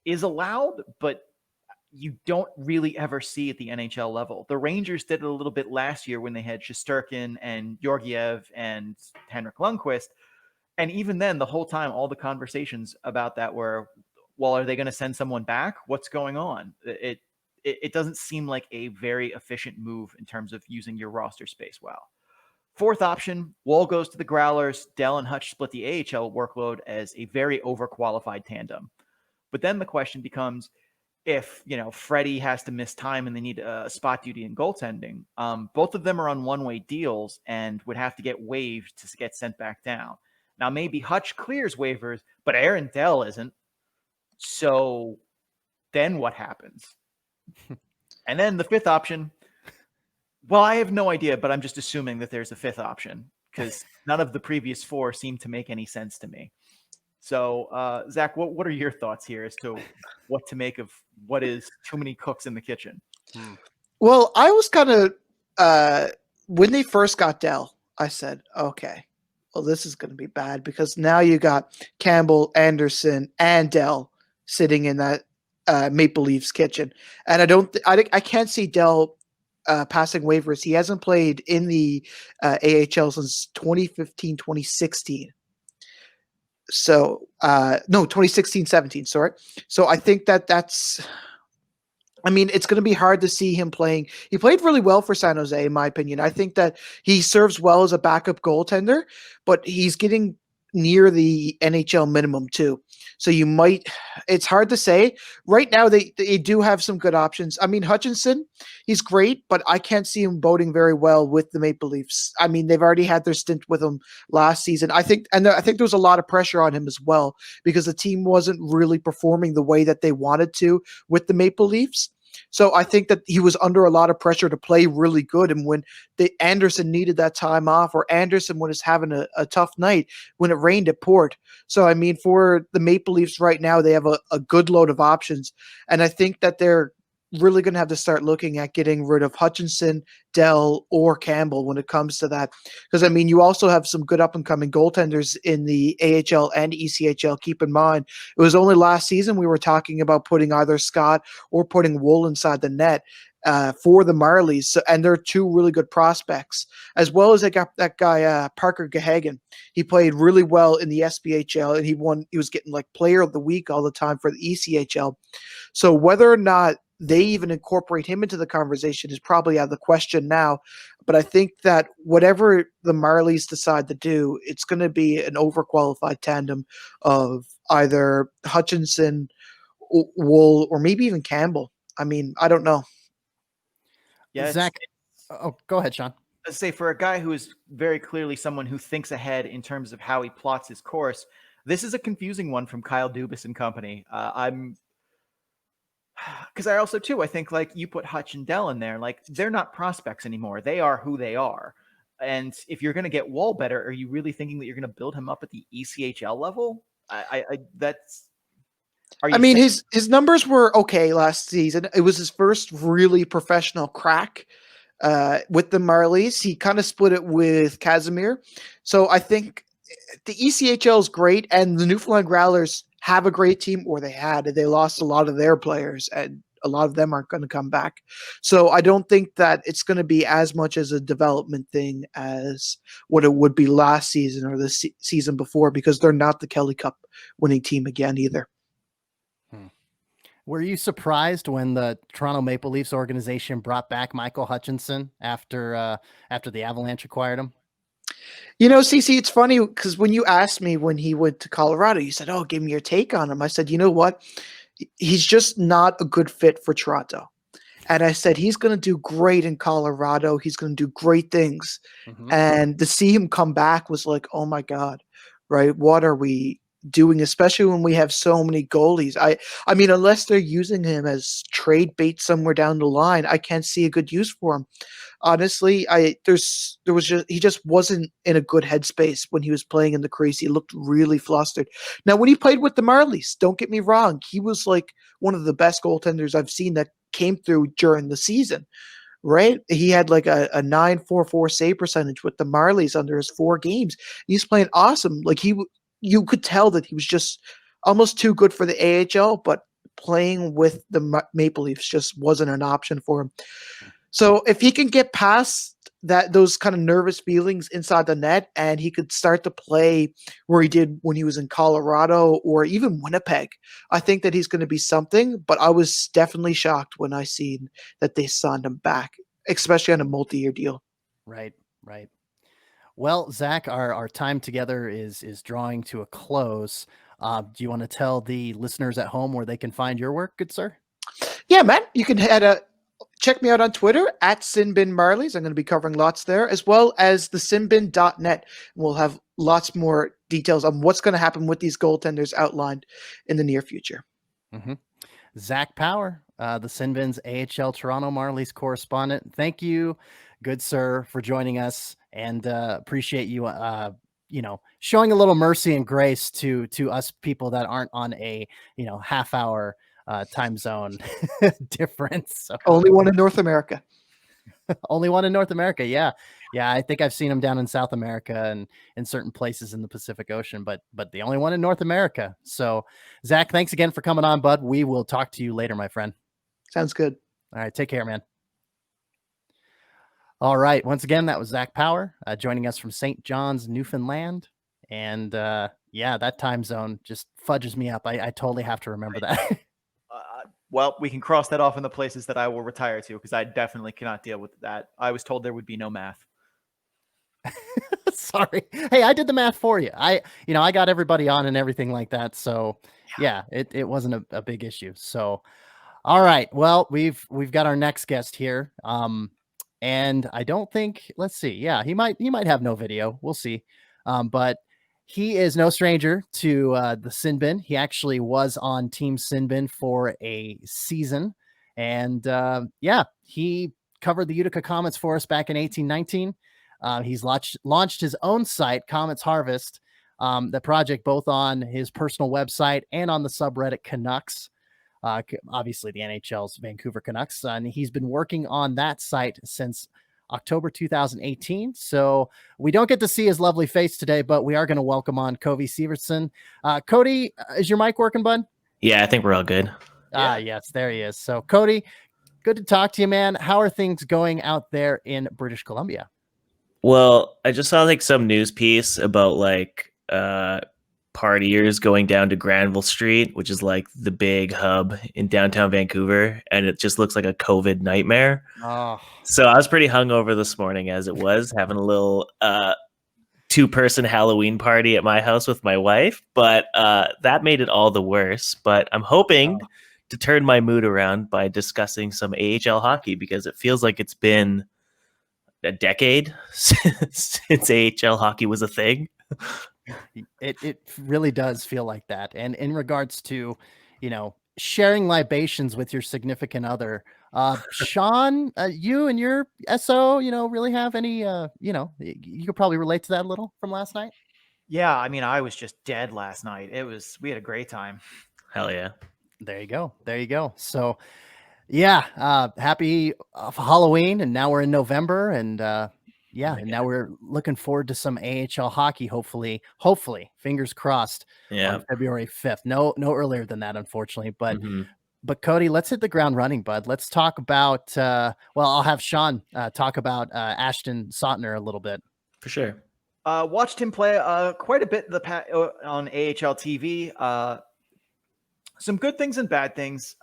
is allowed, but you don't really ever see at the NHL level. The Rangers did it a little bit last year when they had Shesterkin and Georgiev and Henrik Lundqvist. And even then, the whole time, all the conversations about that were, well, are they going to send someone back? What's going on? It doesn't seem like a very efficient move in terms of using your roster space well. 4th option, Wall goes to the Growlers. Dell and Hutch split the AHL workload as a very overqualified tandem. But then the question becomes, if, you know, Freddie has to miss time and they need spot duty in goaltending, both of them are on one-way deals and would have to get waived to get sent back down. Now, maybe Hutch clears waivers, but Aaron Dell isn't. So then what happens? And then the 5th option, well, I have no idea, but I'm just assuming that there's a 5th option because none of the previous 4 seem to make any sense to me. So, Zach, what are your thoughts here as to what to make of what is too many cooks in the kitchen? Well, I was kind of when they first got Dell, I said, okay, well, this is going to be bad because now you got Campbell, Anderson, and Dell sitting in that Maple Leafs kitchen, and I can't see Dell passing waivers. He hasn't played in the AHL since 2015, 2016. So, no, 2016-17, sorry. So I think that's, I mean, it's going to be hard to see him playing. He played really well for San Jose, in my opinion. I think that he serves well as a backup goaltender, but he's getting near the NHL minimum too. So you might, it's hard to say. Right now, they do have some good options. I mean, Hutchinson, he's great, but I can't see him boding very well with the Maple Leafs. I mean, they've already had their stint with him last season. I think there was a lot of pressure on him as well because the team wasn't really performing the way that they wanted to with the Maple Leafs. So I think that he was under a lot of pressure to play really good. And when Anderson needed that time off, or Anderson was having a tough night, when it rained, it poured. So, I mean, for the Maple Leafs right now, they have a good load of options. And I think that they're really going to have to start looking at getting rid of Hutchinson, Dell, or Campbell when it comes to that. Because, I mean, you also have some good up-and-coming goaltenders in the AHL and ECHL. Keep in mind, it was only last season we were talking about putting either Scott or putting Wool inside the net for the Marlies. So, and they're two really good prospects, as well as they got that guy, Parker Gahagan. He played really well in the SPHL, and he was getting like player of the week all the time for the ECHL. So whether or not they even incorporate him into the conversation is probably out of the question now. But I think that whatever the Marlies decide to do, it's going to be an overqualified tandem of either Hutchinson, Wool, or maybe even Campbell. I mean, I don't know. Yeah, Zach. Oh, go ahead, Sean. Let's say for a guy who is very clearly someone who thinks ahead in terms of how he plots his course, this is a confusing one from Kyle Dubas and company. Because I also, too, I think, like, you put Hutch and Dell in there, like, they're not prospects anymore. They are who they are. And if you're going to get Wall better, are you really thinking that you're going to build him up at the ECHL level? His numbers were okay last season. It was his first really professional crack with the Marlies. He kind of split it with Casimir. So I think the ECHL is great, and the Newfoundland Growlers have a great team, or they lost a lot of their players, and a lot of them aren't going to come back. So I don't think that it's going to be as much as a development thing as what it would be last season or the season before, because they're not the Kelly Cup winning team again either. Were you surprised when the Toronto Maple Leafs organization brought back Michael Hutchinson after the Avalanche acquired him? You know, CC, it's funny because when you asked me when he went to Colorado, you said, "Oh, give me your take on him." I said, "You know what? He's just not a good fit for Toronto." And I said, he's going to do great in Colorado. He's going to do great things. Mm-hmm. And to see him come back was like, oh my God, right? What are we doing, especially when we have so many goalies? I mean, unless they're using him as trade bait somewhere down the line, I can't see a good use for him. Honestly, he just wasn't in a good headspace when he was playing in the crease. He looked really flustered. Now, when he played with the Marlies, don't get me wrong, he was like one of the best goaltenders I've seen that came through during the season, right? He had like a 9.44 save percentage with the Marlies under his 4 games. He's playing awesome. Like you could tell that he was just almost too good for the AHL, but playing with the Maple Leafs just wasn't an option for him. So if he can get past those kind of nervous feelings inside the net, and he could start to play where he did when he was in Colorado or even Winnipeg, I think that he's going to be something. But I was definitely shocked when I seen that they signed him back, especially on a multi-year deal. Right. Well, Zach, our time together is drawing to a close. Do you want to tell the listeners at home where they can find your work, good sir? Yeah, man. You can check me out on Twitter at SinBinMarlies. I'm going to be covering lots there, as well as the sinbin.net. We'll have lots more details on what's going to happen with these goaltenders outlined in the near future. Mm-hmm. Zack Power, the Sinbin's AHL Toronto Marlies correspondent. Thank you, good sir, for joining us, and appreciate you, showing a little mercy and grace to us people that aren't on a half hour time zone difference. So. Only one in North America. Only one in North America. Yeah. I think I've seen them down in South America and in certain places in the Pacific Ocean, but the only one in North America. So Zach, thanks again for coming on, bud. We will talk to you later, my friend. Sounds good. All right. Take care, man. All right. Once again, that was Zack Power joining us from St. John's, Newfoundland. And that time zone just fudges me up. I totally have to remember that. Well, we can cross that off in the places that I will retire to, because I definitely cannot deal with that. I was told there would be no math. Sorry. Hey, I did the math for you. I got everybody on and everything like that. So yeah, it wasn't a big issue. So, all right. Well, we've got our next guest here. And I don't think, let's see. Yeah, he might have no video. We'll see. But he is no stranger to the Sin Bin. He actually was on Team Sin Bin for a season. And he covered the Utica Comets for us back in 1819. He's launched his own site, Comets Harvest, the project both on his personal website and on the subreddit Canucks. Obviously the NHL's Vancouver Canucks, and he's been working on that site since October 2018. So we don't get to see his lovely face today, but we are going to welcome on Cody Severson. Cody, is your mic working, bud? Yeah, I think we're all good. Yes, there he is. So Cody, good to talk to you, man. How are things going out there in British Columbia? Well, I just saw like some news piece about like partiers going down to Granville Street, which is like the big hub in downtown Vancouver, and it just looks like a COVID nightmare. Oh. So I was pretty hungover this morning as it was, having a little 2-person Halloween party at my house with my wife, but that made it all the worse. But I'm hoping to turn my mood around by discussing some AHL hockey, because it feels like it's been a decade since AHL hockey was a thing. It really does feel like that. And in regards to, sharing libations with your significant other, Sean, you and your SO, really have any, you could probably relate to that a little from last night. Yeah. I mean, I was just dead last night. We had a great time. Hell yeah. There you go. So yeah, happy Halloween. And now we're in November, and and now we're looking forward to some AHL hockey. Hopefully, fingers crossed. Yeah. On February 5th. No earlier than that, unfortunately. But Cody, let's hit the ground running, bud. Let's talk about. I'll have Sean talk about Ashton Sotner a little bit. For sure. Watched him play quite a bit on AHL TV. Some good things and bad things.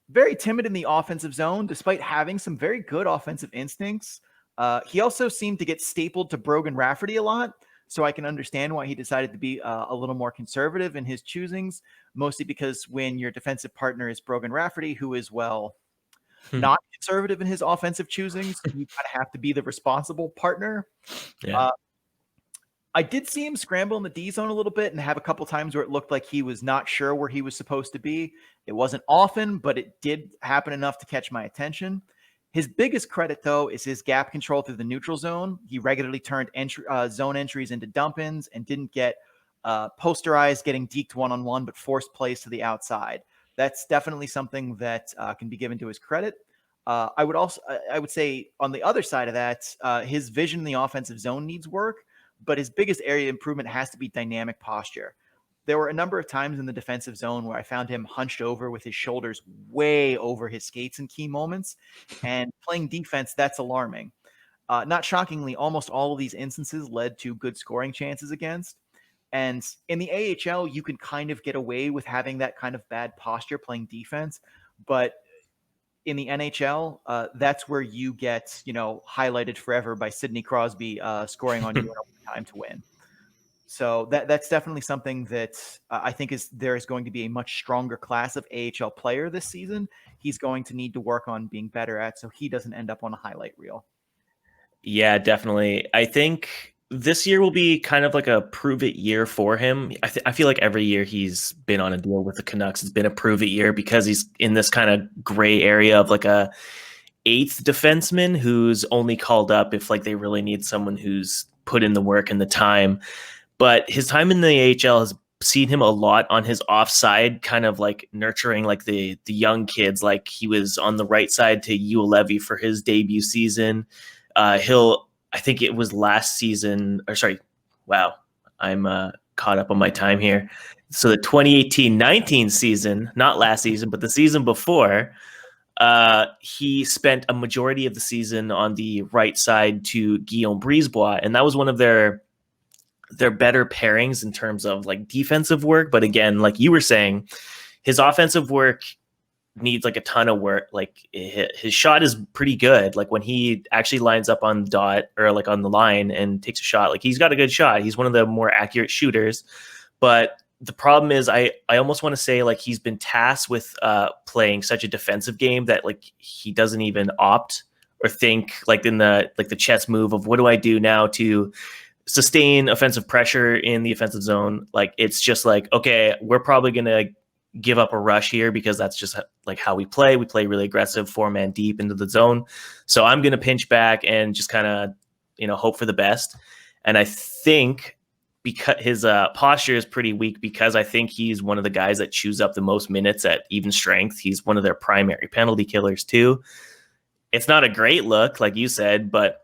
Very timid in the offensive zone, despite having some very good offensive instincts. He also seemed to get stapled to Brogan Rafferty a lot, so I can understand why he decided to be a little more conservative in his choosings, mostly because when your defensive partner is Brogan Rafferty, who is, not conservative in his offensive choosings, you kind of have to be the responsible partner. Yeah. I did see him scramble in the D zone a little bit and have a couple times where it looked like he was not sure where he was supposed to be. It wasn't often, but it did happen enough to catch my attention. His biggest credit, though, is his gap control through the neutral zone. He regularly turned zone entries into dump-ins and didn't get posterized, getting deked one-on-one, but forced plays to the outside. That's definitely something that can be given to his credit. I would say on the other side of that, his vision in the offensive zone needs work, but his biggest area of improvement has to be dynamic posture. There were a number of times in the defensive zone where I found him hunched over with his shoulders way over his skates in key moments, and playing defense, that's alarming. Not shockingly, almost all of these instances led to good scoring chances against. And in the AHL, you can kind of get away with having that kind of bad posture playing defense, but in the NHL, that's where you get, highlighted forever by Sidney Crosby scoring on you in overtime to win. So that's definitely something that I think there is going to be a much stronger class of AHL player this season. He's going to need to work on being better at, so he doesn't end up on a highlight reel. Yeah, definitely. I think this year will be kind of like a prove it year for him. I feel like every year he's been on a deal with the Canucks, it's been a prove it year because he's in this kind of gray area of like a 8th defenseman who's only called up if like they really need someone who's put in the work and the time. But his time in the AHL has seen him a lot on his offside, kind of like nurturing like the young kids. Like he was on the right side to Yule Levy for his debut season. I think it was last season, or sorry, wow, I'm caught up on my time here. So the 2018-19 season, not last season, but the season before, he spent a majority of the season on the right side to Gian Brisbois, and that was one of their better pairings in terms of like defensive work. But again, like you were saying, his offensive work needs like a ton of work. Like his shot is pretty good. Like when he actually lines up on the dot or like on the line and takes a shot, like he's got a good shot. He's one of the more accurate shooters. But the problem is I almost want to say like he's been tasked with playing such a defensive game that like he doesn't even opt or think like in the chess move of what do I do now to sustain offensive pressure in the offensive zone. Like it's just like, okay, we're probably going to give up a rush here because that's just like how we play. We play really aggressive, 4-man deep into the zone. So I'm going to pinch back and just kind of, hope for the best. And I think because his posture is pretty weak, because I think he's one of the guys that chews up the most minutes at even strength. He's one of their primary penalty killers too. It's not a great look, like you said, but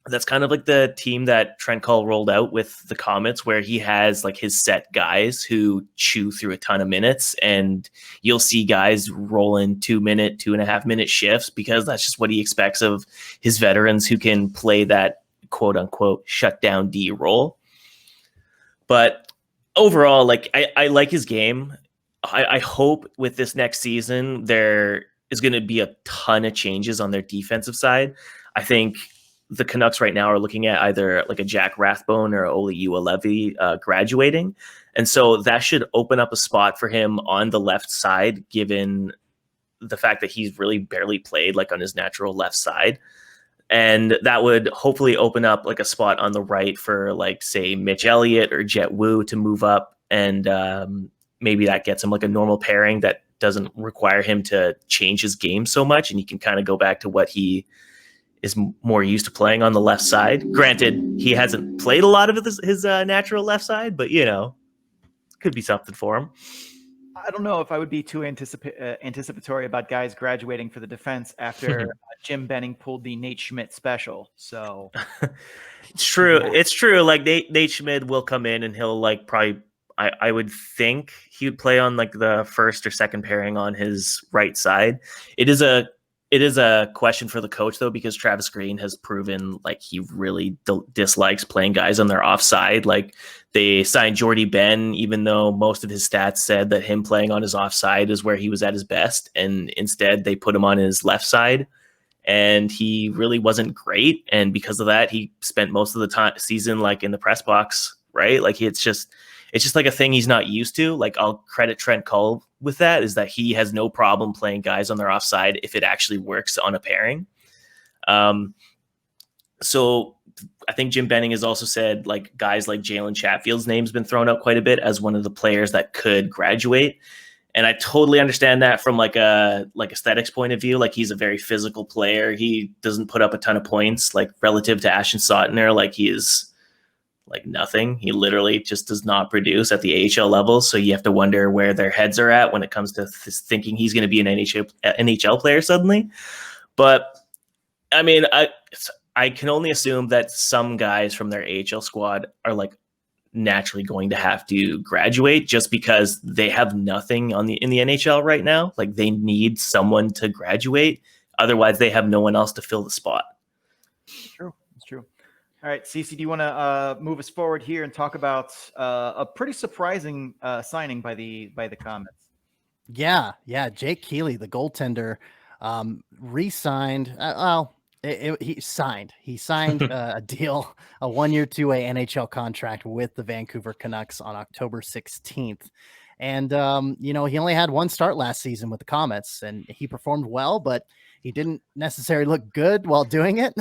that's kind of like the team that Trent Cull rolled out with the Comets, where he has like his set guys who chew through a ton of minutes, and you'll see guys roll in 2-minute, 2.5-minute shifts because that's just what he expects of his veterans who can play that quote unquote shutdown D role. But overall, like I like his game. I hope with this next season, there is going to be a ton of changes on their defensive side. I think the Canucks right now are looking at either like a Jack Rathbone or Oli Uelevi graduating. And so that should open up a spot for him on the left side, given the fact that he's really barely played like on his natural left side. And that would hopefully open up like a spot on the right for like, say, Mitch Elliott or Jet Wu to move up. And maybe that gets him like a normal pairing that doesn't require him to change his game so much. And he can kind of go back to what he is more used to playing on the left side. Granted, he hasn't played a lot of his natural left side, but could be something for him. I don't know if I would be too anticipatory about guys graduating for the defense after Jim Benning pulled the Nate Schmidt special. So it's true. Yeah. It's true. Like Nate Schmidt will come in and he'll like probably, I would think he would play on like the first or second pairing on his right side. It is a question for the coach though, because Travis Green has proven like he really dislikes playing guys on their offside. Like they signed Jordy Ben, even though most of his stats said that him playing on his offside is where he was at his best. And instead they put him on his left side and he really wasn't great. And because of that, he spent most of the season like in the press box, right? Like it's just like a thing he's not used to. Like I'll credit Trent Cull with that, is that he has no problem playing guys on their offside if it actually works on a pairing. So I think Jim Benning has also said like guys like Jalen Chatfield's name's been thrown out quite a bit as one of the players that could graduate. And I totally understand that from like a aesthetics point of view. Like he's a very physical player. He doesn't put up a ton of points, like relative to Ashton Sotner. Like he is like nothing. He literally just does not produce at the AHL level. So you have to wonder where their heads are at when it comes to thinking he's going to be an NHL player suddenly. But I mean, I can only assume that some guys from their AHL squad are like naturally going to have to graduate just because they have nothing in the NHL right now. Like they need someone to graduate. Otherwise they have no one else to fill the spot. True. It's true. All right, Cece, do you want to move us forward here and talk about a pretty surprising signing by the Comets? Yeah. Jake Keeley, the goaltender, re-signed. He signed a deal, a 1-year, 2-way NHL contract with the Vancouver Canucks on October 16th. And, he only had one start last season with the Comets, and he performed well, but he didn't necessarily look good while doing it.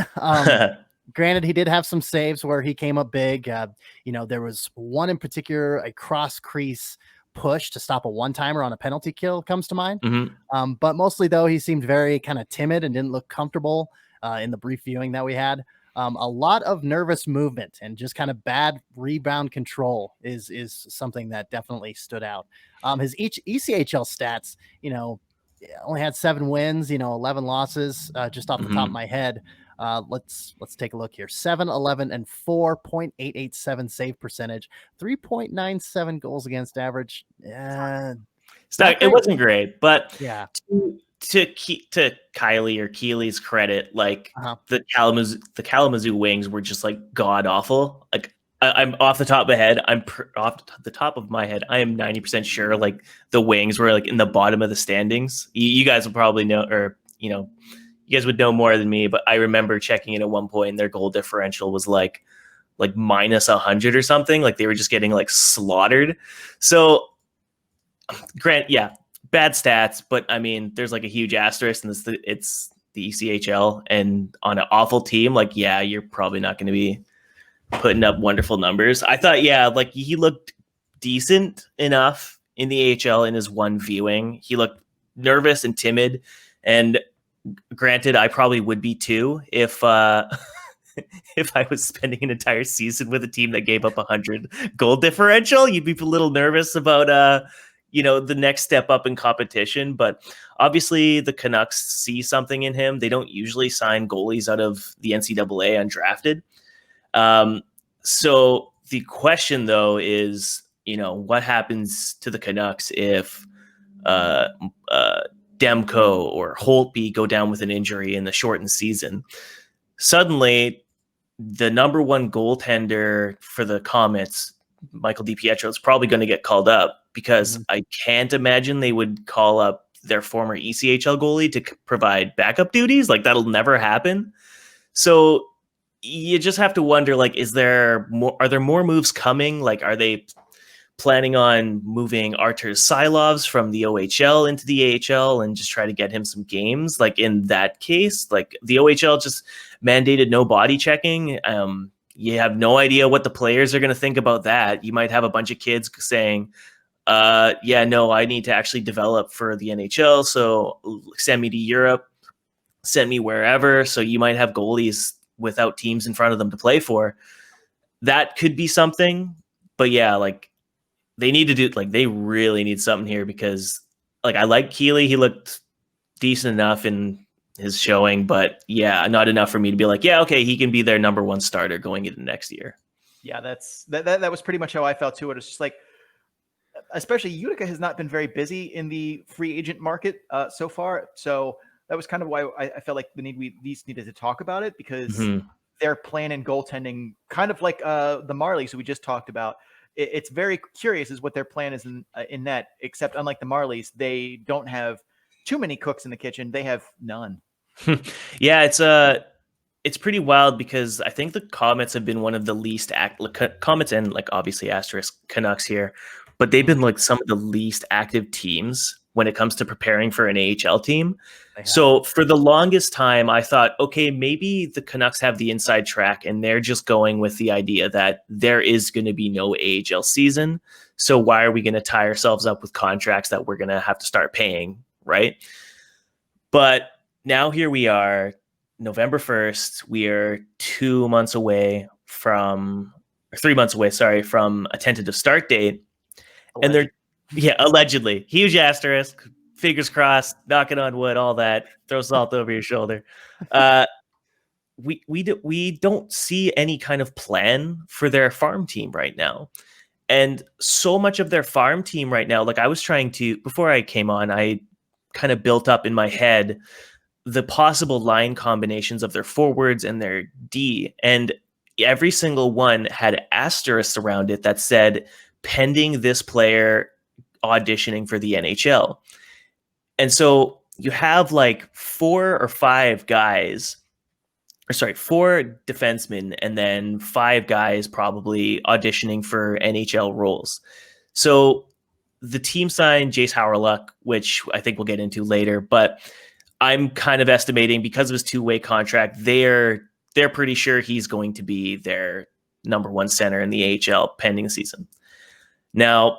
Granted, he did have some saves where he came up big. There was one in particular, a cross-crease push to stop a one-timer on a penalty kill comes to mind. Mm-hmm. But mostly, though, he seemed very kind of timid and didn't look comfortable in the brief viewing that we had. A lot of nervous movement and just kind of bad rebound control is something that definitely stood out. His ECHL stats, only had 7 wins, 11 losses, just off the top of my head. Let's take a look here. 7-11 and 4.887 save percentage, 3.97 goals against average. It wasn't great, but yeah. To Kylie or Keeley's credit, like the Kalamazoo Wings were just like god awful. Like I'm off the top of my head. Off the top of my head, I am 90% sure like the Wings were like in the bottom of the standings. You guys will probably know, or you guys would know more than me. But I remember checking it at one point, and their goal differential was like minus 100 or something. Like they were just getting like slaughtered. So, bad stats, but I mean, there's like a huge asterisk, and it's the ECHL, and on an awful team, like you're probably not going to be putting up wonderful numbers. I thought, like he looked decent enough in the AHL in his one viewing. He looked nervous and timid, and granted, I probably would be too if if I was spending an entire season with a team that gave up 100 goal differential. You'd be a little nervous about the next step up in competition. But obviously the Canucks see something in him. They don't usually sign goalies out of the NCAA undrafted. So the question though is, what happens to the Canucks if Demko or Holtby go down with an injury in the shortened season? Suddenly, the number one goaltender for the Comets, Michael DiPietro, is probably going to get called up, because I can't imagine they would call up their former ECHL goalie to provide backup duties. Like that'll never happen. So you just have to wonder, like, are there more moves coming? Like, are they planning on moving Artur Silovs from the OHL into the AHL and just try to get him some games? Like in that case, like the OHL just mandated no body checking. You have no idea what the players are going to think about that. You might have a bunch of kids saying, no, I need to actually develop for the NHL. So send me to Europe, send me wherever. So you might have goalies without teams in front of them to play for. That could be something, but like they need to do, like, they really need something here, because like, I like Keeley. He looked decent enough in his showing, but not enough for me to be like, okay, he can be their number one starter going into next year. Yeah, that was pretty much how I felt too. It was just like, especially Utica has not been very busy in the free agent market so far. So that was kind of why I felt like we at least needed to talk about it, because their plan in goaltending, kind of like the Marlies who we just talked about, it's very curious is what their plan is in that, except unlike the Marlies, they don't have too many cooks in the kitchen. They have none. It's pretty wild, because I think the Comets have been one of the least Comets, and like obviously asterisk Canucks here, but they've been like some of the least active teams when it comes to preparing for an AHL team. So for the longest time, I thought, okay, maybe the Canucks have the inside track and they're just going with the idea that there is going to be no AHL season. So why are we going to tie ourselves up with contracts that we're going to have to start paying, right? But now here we are, November 1st. We are 3 months away from a tentative start date. Allegedly. And they're, allegedly, huge asterisk, fingers crossed, knocking on wood, all that, throw salt over your shoulder. We don't see any kind of plan for their farm team right now. And so much of their farm team right now, like I was trying to, before I came on, I kind of built up in my head the possible line combinations of their forwards and their D. And every single one had asterisks around it that said, pending this player auditioning for the NHL. And so you have like 4 defensemen, and then 5 guys probably auditioning for NHL roles. So the team signed Jace Howerlick, which I think we'll get into later, but I'm kind of estimating, because of his 2-way contract, they're pretty sure he's going to be their number 1 center in the AHL pending the season. Now,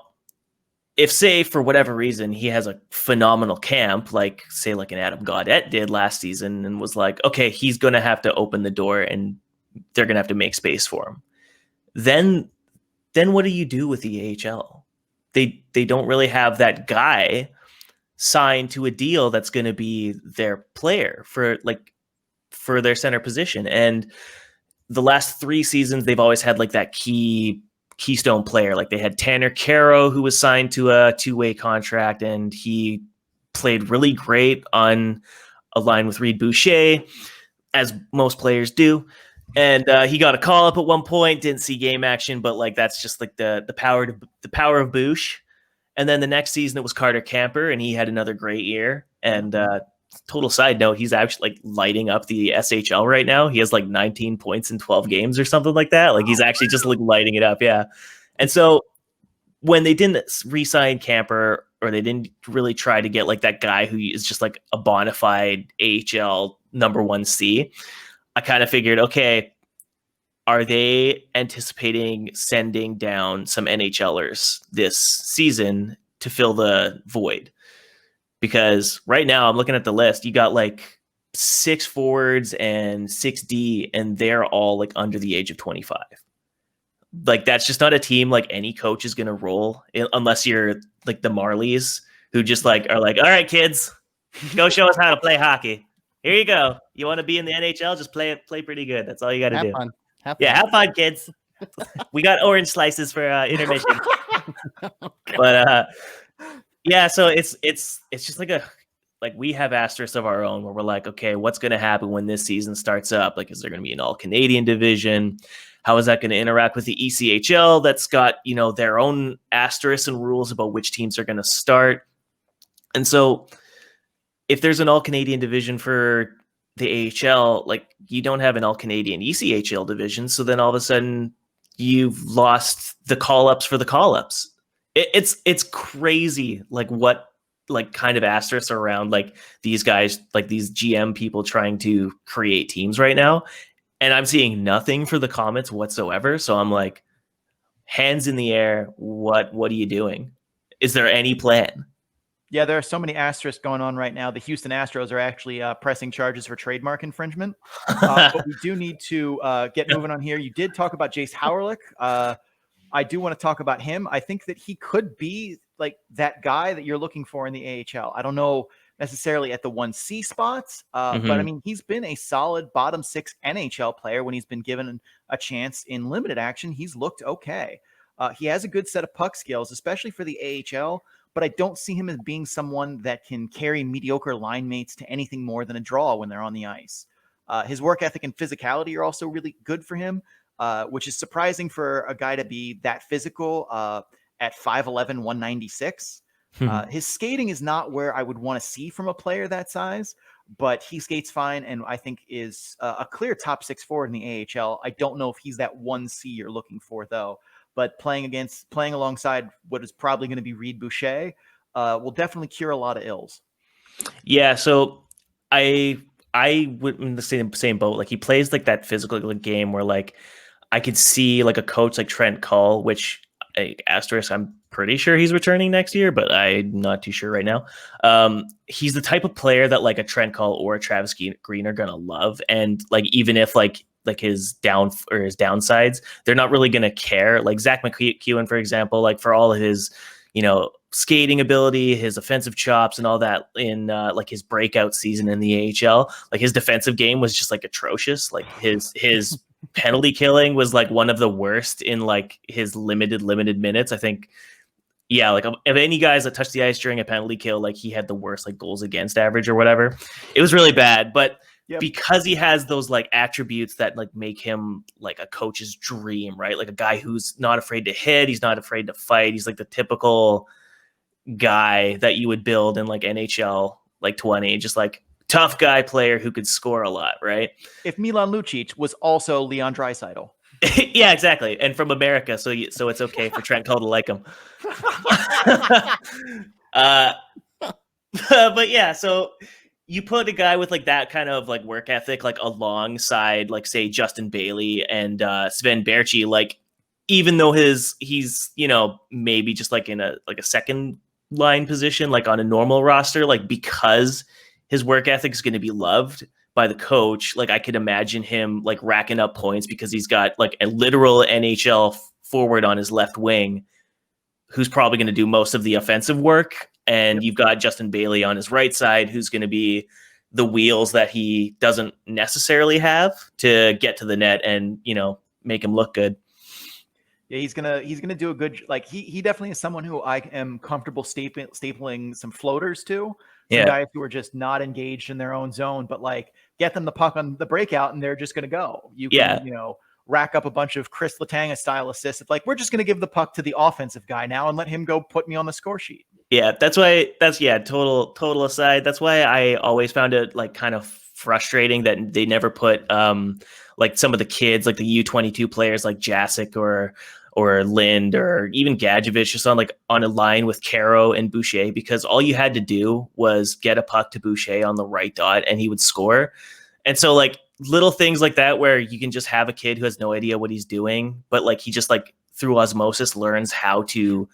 if, say, for whatever reason, he has a phenomenal camp, like, say, like an Adam Gaudette did last season, and was like, okay, he's going to have to open the door and they're going to have to make space for him. Then what do you do with the AHL? They don't really have that guy signed to a deal that's going to be their player for their center position. And the last 3 seasons, they've always had like that keystone player. Like they had Tanner Caro, who was signed to a 2-way contract, and he played really great on a line with Reed Boucher, as most players do. And he got a call up at one point, didn't see game action, but like that's just like the power of Boosh. And then the next season it was Carter Camper, and he had another great year. And total side note, he's actually like lighting up the SHL right now. He has like 19 points in 12 games or something like that. Like he's actually just like lighting it up. Yeah. And so when they didn't re-sign Camper, or they didn't really try to get like that guy who is just like a bona fide AHL number 1C, I kind of figured, okay, are they anticipating sending down some NHLers this season to fill the void? Because right now I'm looking at the list, you got like 6 forwards and 6D, and they're all like under the age of 25. Like that's just not a team like any coach is going to roll unless you're like the Marlies, who just like are like, all right, kids, go show us how to play hockey. Here you go. You want to be in the NHL? Just play pretty good. That's all you got to do. Fun. Have fun, kids. We got orange slices for intermission. But yeah, so it's just like we have asterisks of our own where we're like, okay, what's going to happen when this season starts up? Like, is there going to be an all-Canadian division? How is that going to interact with the ECHL that's got, their own asterisks and rules about which teams are going to start? And so if there's an all-Canadian division for the AHL, like you don't have an all-Canadian ECHL division. So then all of a sudden you've lost the call-ups for the call-ups. It's crazy. Like what, like kind of asterisks around like these guys, like these GM people trying to create teams right now. And I'm seeing nothing for the comments whatsoever. So I'm like, hands in the air. What are you doing? Is there any plan? Yeah, there are so many asterisks going on right now. The Houston Astros are actually pressing charges for trademark infringement. But we do need to get moving on here. You did talk about Jace Howerlick. I do want to talk about him. I think that he could be like that guy that you're looking for in the AHL. I don't know necessarily at the 1C spots, but I mean, he's been a solid bottom 6 NHL player when he's been given a chance in limited action. He's looked okay. He has a good set of puck skills, especially for the AHL, but I don't see him as being someone that can carry mediocre line mates to anything more than a draw when they're on the ice. His work ethic and physicality are also really good for him, which is surprising for a guy to be that physical at 5'11", 196. His skating is not where I would want to see from a player that size, but he skates fine and I think is a clear top 6 forward in the AHL. I don't know if he's that 1C you're looking for though, but playing alongside what is probably going to be Reed Boucher will definitely cure a lot of ills. Yeah, so I would in the same boat. Like he plays like that physical game where like I could see like a coach like Trent Cull, which asterisk, I'm pretty sure he's returning next year, but I'm not too sure right now. He's the type of player that like a Trent Cull or a Travis Green are gonna love, and like even if like his downsides, they're not really gonna care. Like Zach McEwen, for example, like for all of his skating ability, his offensive chops, and all that in like his breakout season in the AHL, like his defensive game was just like atrocious. Like his penalty killing was like one of the worst in like his limited minutes. I think, yeah, like of any guys that touched the ice during a penalty kill, like he had the worst like goals against average or whatever. It was really bad, but because he has those like attributes that like make him like a coach's dream, right? Like a guy who's not afraid to hit, he's not afraid to fight. He's like the typical guy that you would build in like NHL like 20, just like tough guy player who could score a lot, right? If Milan Lucic was also Leon Draisaitl. Yeah, exactly. And from America, so it's okay for Trent Cull to like him. But yeah, so you put a guy with like that kind of like work ethic like alongside like say Justin Bailey and Sven Berchi, like even though he's maybe just like in a second line position like on a normal roster, like because his work ethic is going to be loved by the coach, like I could imagine him like racking up points because he's got like a literal NHL forward on his left wing who's probably going to do most of the offensive work. And you've got Justin Bailey on his right side, who's going to be the wheels that he doesn't necessarily have to get to the net and, make him look good. Yeah, he's gonna do a good, like he definitely is someone who I am comfortable stapling some floaters to. some guys who are just not engaged in their own zone, but like get them the puck on the breakout and they're just going to go. You can, you know, rack up a bunch of Chris Letanga style assists. It's like, we're just going to give the puck to the offensive guy now and let him go put me on the score sheet. Yeah, total aside. That's why I always found it like kind of frustrating that they never put like some of the kids, like the U22 players like Jasic or Lind or even Gadjevich just on a line with Caro and Boucher, because all you had to do was get a puck to Boucher on the right dot and he would score. And so like little things like that where you can just have a kid who has no idea what he's doing, but like he just like through osmosis learns how to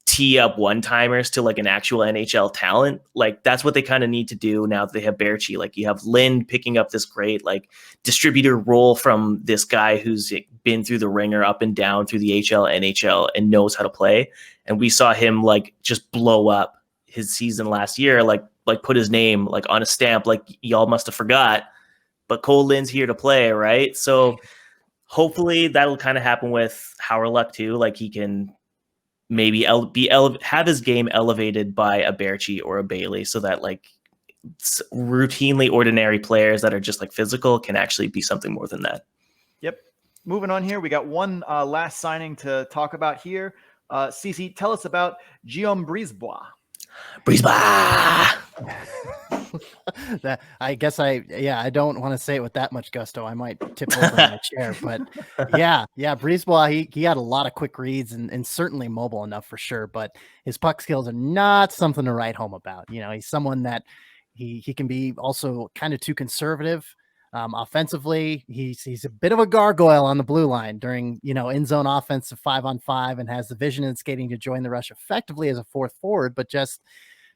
tee up one-timers to like an actual NHL talent. Like that's what they kind of need to do now that they have Berchi. Like you have Lind picking up this great like distributor role from this guy who's been through the ringer up and down through the AHL, NHL and knows how to play. And we saw him like just blow up his season last year, like put his name like on a stamp, like y'all must have forgot, but Cole Lind's here to play, right? So hopefully that'll kind of happen with Howerlick too. Like he can maybe have his game elevated by a Berchi or a Bailey so that like routinely ordinary players that are just like physical can actually be something more than that. Yep. Moving on here. We got one last signing to talk about here. CC, tell us about Gian Brisbois. That I guess I don't want to say it with that much gusto. I might tip over in my chair, but yeah, Brisbois, he had a lot of quick reads and certainly mobile enough for sure, but his puck skills are not something to write home about. You know, he's someone that he can be also kind of too conservative. Offensively, he's a bit of a gargoyle on the blue line during, you know, in zone offensive 5-on-5 and has the vision and skating to join the rush effectively as a fourth forward, but just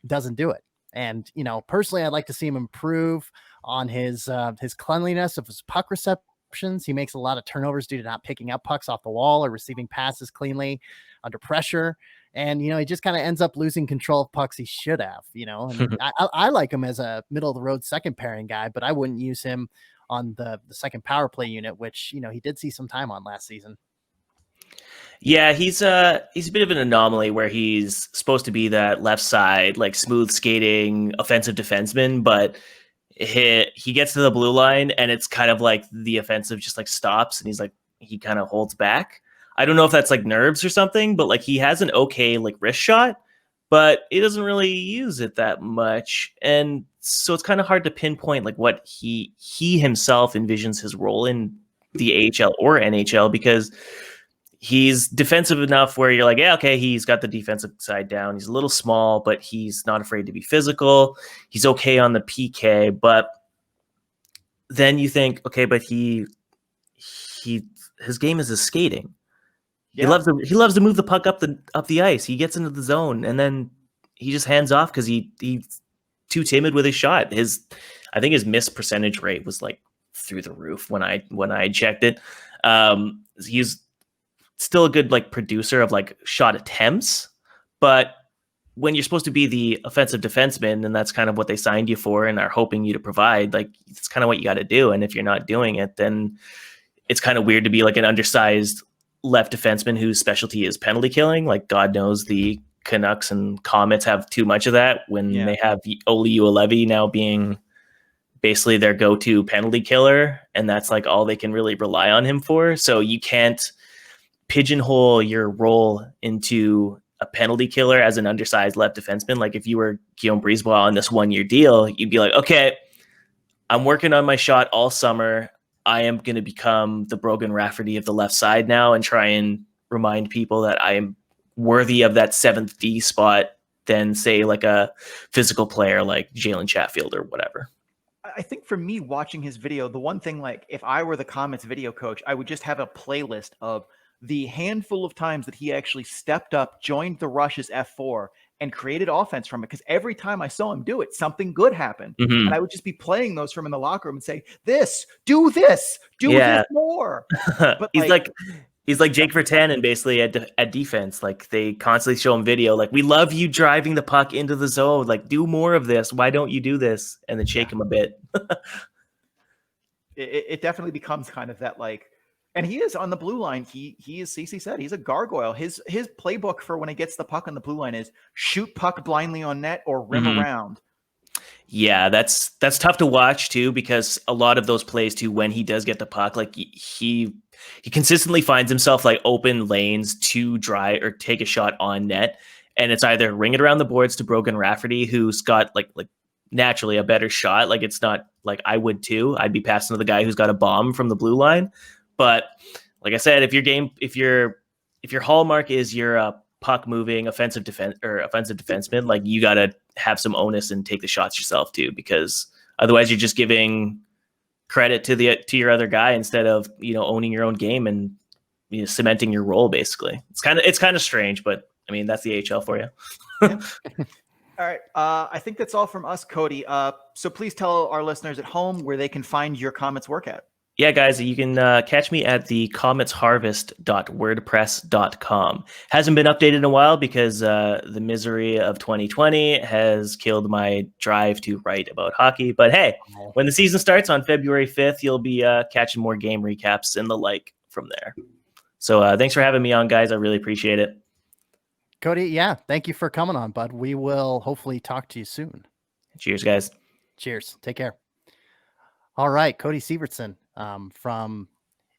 doesn't do it. And, you know, personally, I'd like to see him improve on his cleanliness of his puck receptions. He makes a lot of turnovers due to not picking up pucks off the wall or receiving passes cleanly under pressure. And, you know, he just kind of ends up losing control of pucks he should have, you know. And I like him as a middle of the road second pairing guy, but I wouldn't use him on the second power play unit, which, you know, he did see some time on last season. Yeah, he's a bit of an anomaly where he's supposed to be that left side, like smooth skating offensive defenseman, but he gets to the blue line and it's kind of like the offensive just like stops and he kind of holds back. I don't know if that's like nerves or something, but like he has an okay like wrist shot, but he doesn't really use it that much. And so it's kind of hard to pinpoint like what he himself envisions his role in the AHL or NHL, because he's defensive enough where you're like, yeah, okay, he's got the defensive side down. He's a little small, but he's not afraid to be physical. He's okay on the PK, but then you think, okay, but his game is his skating. Yeah. He loves to move the puck up the ice. He gets into the zone and then he just hands off because he's too timid with his shot. I think his miss percentage rate was like through the roof when I checked it. He's still a good like producer of like shot attempts, but when you're supposed to be the offensive defenseman and that's kind of what they signed you for and are hoping you to provide, like it's kind of what you got to do. And if you're not doing it, then it's kind of weird to be like an undersized left defenseman whose specialty is penalty killing. Like God knows the Canucks and Comets have too much of that when they have Olli Juolevi now being basically their go-to penalty killer. And that's like all they can really rely on him for. So you can't pigeonhole your role into a penalty killer as an undersized left defenseman. Like if you were Gian Brisbois on this 1-year deal, you'd be like, okay, I'm working on my shot all summer. I am going to become the Brogan Rafferty of the left side now and try and remind people that I am worthy of that 7th D spot than say like a physical player like Jalen Chatfield or whatever. I think for me watching his video, the one thing, like if I were the Comets video coach, I would just have a playlist of the handful of times that he actually stepped up, joined the rush as F4 and created offense from it. Because every time I saw him do it, something good happened. And I would just be playing those from in the locker room and say, do this more. But he's like Jake Vertanen basically at defense. Like they constantly show him video. Like, we love you driving the puck into the zone. Like, do more of this. Why don't you do this? And then shake him a bit. It definitely becomes kind of that like, and he is on the blue line. He is, CC said, he's a gargoyle. His playbook for when he gets the puck on the blue line is shoot puck blindly on net or rim around. Yeah, that's tough to watch too, because a lot of those plays too, when he does get the puck, like he consistently finds himself like open lanes to dry or take a shot on net, and it's either ring it around the boards to Brogan Rafferty, who's got like naturally a better shot. Like it's not like I would too. I'd be passing to the guy who's got a bomb from the blue line. But like I said, if your hallmark is you're puck moving offensive defenseman, like you got to have some onus and take the shots yourself too, because otherwise you're just giving credit to your other guy instead of owning your own game and cementing your role. Basically, it's kind of strange, but I mean that's the AHL for you. Yeah. All right, I think that's all from us, Cody. So please tell our listeners at home where they can find your Comets work at. Yeah, guys, you can catch me at the cometsharvest.wordpress.com. Hasn't been updated in a while because the misery of 2020 has killed my drive to write about hockey. But hey, when the season starts on February 5th, you'll be catching more game recaps and the like from there. So thanks for having me on, guys. I really appreciate it. Cody, yeah, thank you for coming on, bud. We will hopefully talk to you soon. Cheers, guys. Cheers. Take care. All right, Cody Severson. From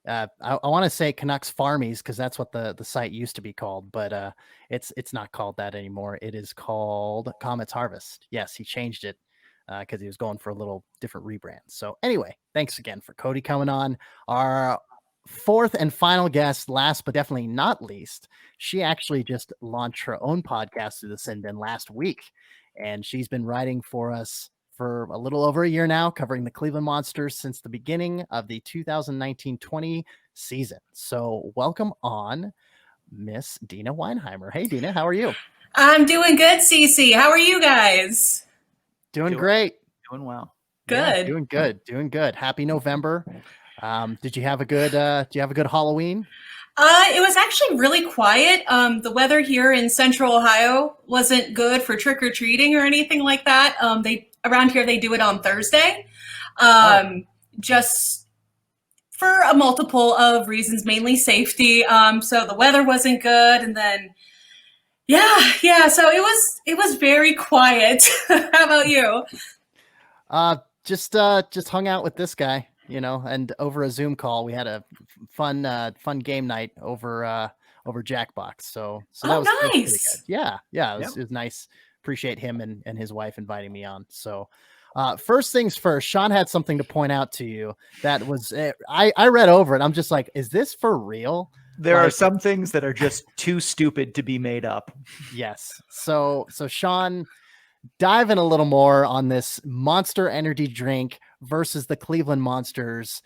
I want to say Canucks Farmies because that's what the site used to be called, but it's not called that anymore. It is called Comets Harvest. Yes, he changed it because he was going for a little different rebrand. So anyway, thanks again for Cody coming on. Our fourth and final guest, last but definitely not least, she actually just launched her own podcast through the Sin Bin last week, and she's been writing for us for a little over a year now, covering the Cleveland Monsters since the beginning of the 2019-20 season. So welcome on, Miss Dina Weinheimer. Hey, Dina, how are you? I'm doing good, Cece. How are you guys? Doing great. Doing well. Good. Yeah, doing good. Happy November. Did you have a good Halloween? It was actually really quiet. The weather here in Central Ohio wasn't good for trick-or-treating or anything like that. Around here, they do it on Thursday, just for a multiple of reasons, mainly safety. So the weather wasn't good. And then, yeah. So it was very quiet. How about you? Just hung out with this guy, and over a Zoom call, we had a fun game night over Jackbox. So that was nice. Pretty good. Yeah. It was nice. Appreciate him and his wife inviting me on. So first things first, Sean had something to point out to you that was I read over it. I'm just like, is this for real? There are some things that are just too stupid to be made up. Yes. So Sean, dive in a little more on this Monster Energy drink versus the Cleveland Monsters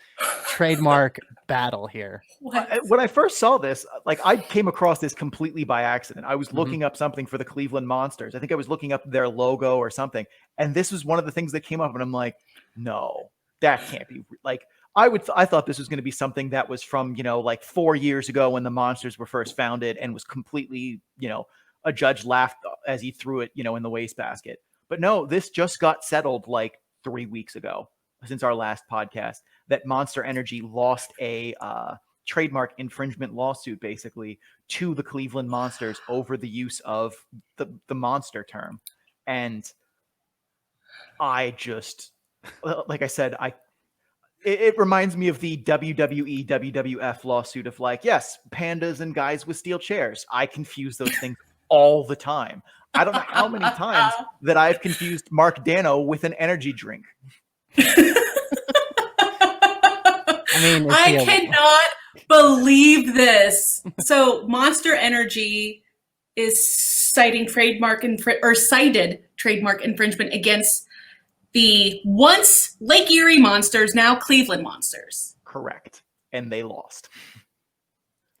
trademark battle here. When I first saw this, I came across this completely by accident. I was looking up something for the Cleveland Monsters. I think I was looking up their logo or something. And this was one of the things that came up. And I'm like, no, that can't be. I thought this was going to be something that was from, 4 years ago when the Monsters were first founded and was completely, a judge laughed as he threw it, in the wastebasket. But no, this just got settled 3 weeks ago since our last podcast, that Monster Energy lost a trademark infringement lawsuit basically to the Cleveland Monsters over the use of the monster term. And I just, like I said, it reminds me of the WWE, WWF lawsuit of yes, pandas and guys with steel chairs. I confuse those things all the time. I don't know how many times that I've confused Mark Dano with an energy drink. I cannot believe this. So Monster Energy is cited trademark infringement against the once Lake Erie Monsters, now Cleveland Monsters. Correct. And they lost.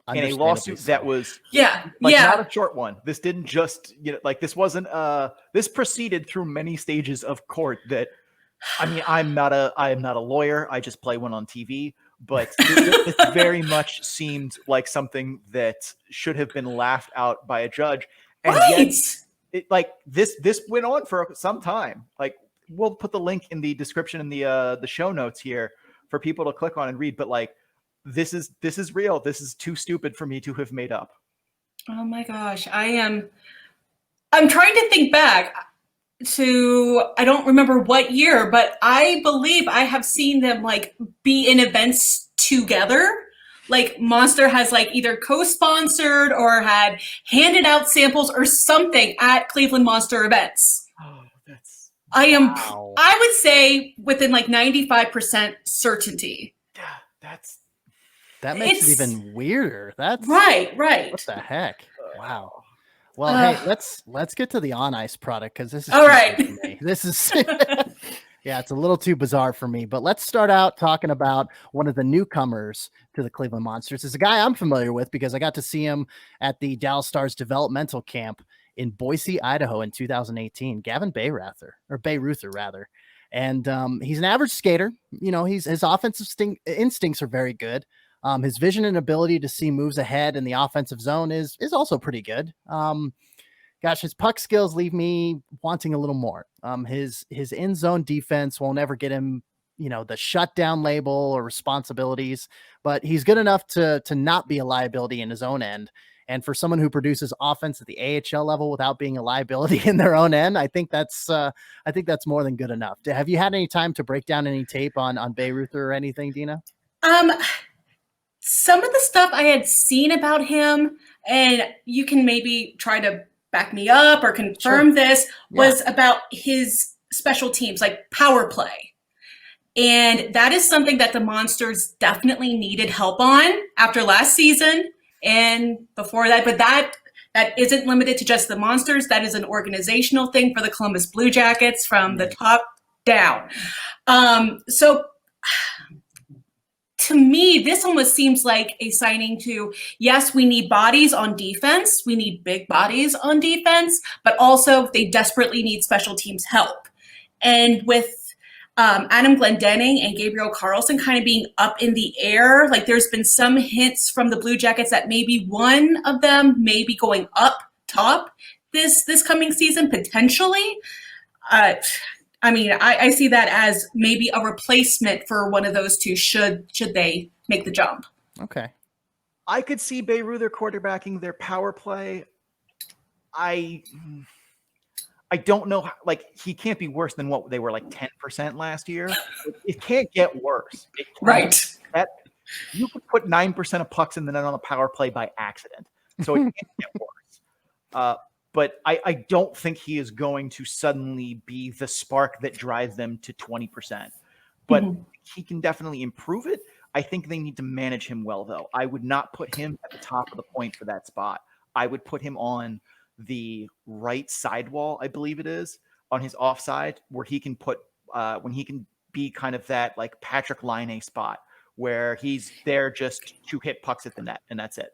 In a lawsuit that was not a short one. This didn't just, this wasn't, this proceeded through many stages of court that, I'm not a lawyer. I just play one on TV, but it very much seemed like something that should have been laughed out by a judge. And yet, this went on for some time. We'll put the link in the description in the show notes here for people to click on and read. But this is real. This is too stupid for me to have made up. Oh my gosh. I'm trying to think back. to, I don't remember what year, but I believe I have seen them like be in events together. Like Monster has like either co-sponsored or had handed out samples or something at Cleveland Monster events. Oh, that's Wow. I would say within like 95% certainty. That makes it even weirder. That's right. What the heck? Wow. Well, hey, let's get to the on ice product because this is all right. For me. This is yeah, it's a little too bizarre for me. But let's start out talking about one of the newcomers to the Cleveland Monsters. It's a guy I'm familiar with because I got to see him at the Dallas Stars developmental camp in Boise, Idaho in 2018. Gavin Bayreuther rather. And he's an average skater. You know, his offensive instincts are very good. His vision and ability to see moves ahead in the offensive zone is also pretty good. His puck skills leave me wanting a little more. His in zone defense won't ever get him, the shutdown label or responsibilities, but he's good enough to not be a liability in his own end. And for someone who produces offense at the AHL level without being a liability in their own end, I think that's more than good enough. Have you had any time to break down any tape on Bayreuther or anything, Dina? Some of the stuff I had seen about him, and you can maybe try to back me up or confirm this, was about his special teams, like power play. And that is something that the Monsters definitely needed help on after last season and before that. But that isn't limited to just the Monsters. That is an organizational thing for the Columbus Blue Jackets from the top down. So to me, this almost seems like a signing to, yes, we need bodies on defense. We need big bodies on defense, but also they desperately need special teams help. And with Adam Glendening and Gabriel Carlson kind of being up in the air, like there's been some hints from the Blue Jackets that maybe one of them may be going up top this coming season, potentially. I see that as maybe a replacement for one of those two should they make the jump. Okay. I could see Bayreuther quarterbacking their power play. I don't know, he can't be worse than what they were, like 10% last year. It can't get worse. Right. You could put 9% of pucks in the net on a power play by accident, so it can't get worse. But I don't think he is going to suddenly be the spark that drives them to 20%. But he can definitely improve it. I think they need to manage him well, though. I would not put him at the top of the point for that spot. I would put him on the right sidewall, I believe it is, on his offside, where he can put when he can be kind of that like Patrick Laine spot where he's there just to hit pucks at the net, and that's it.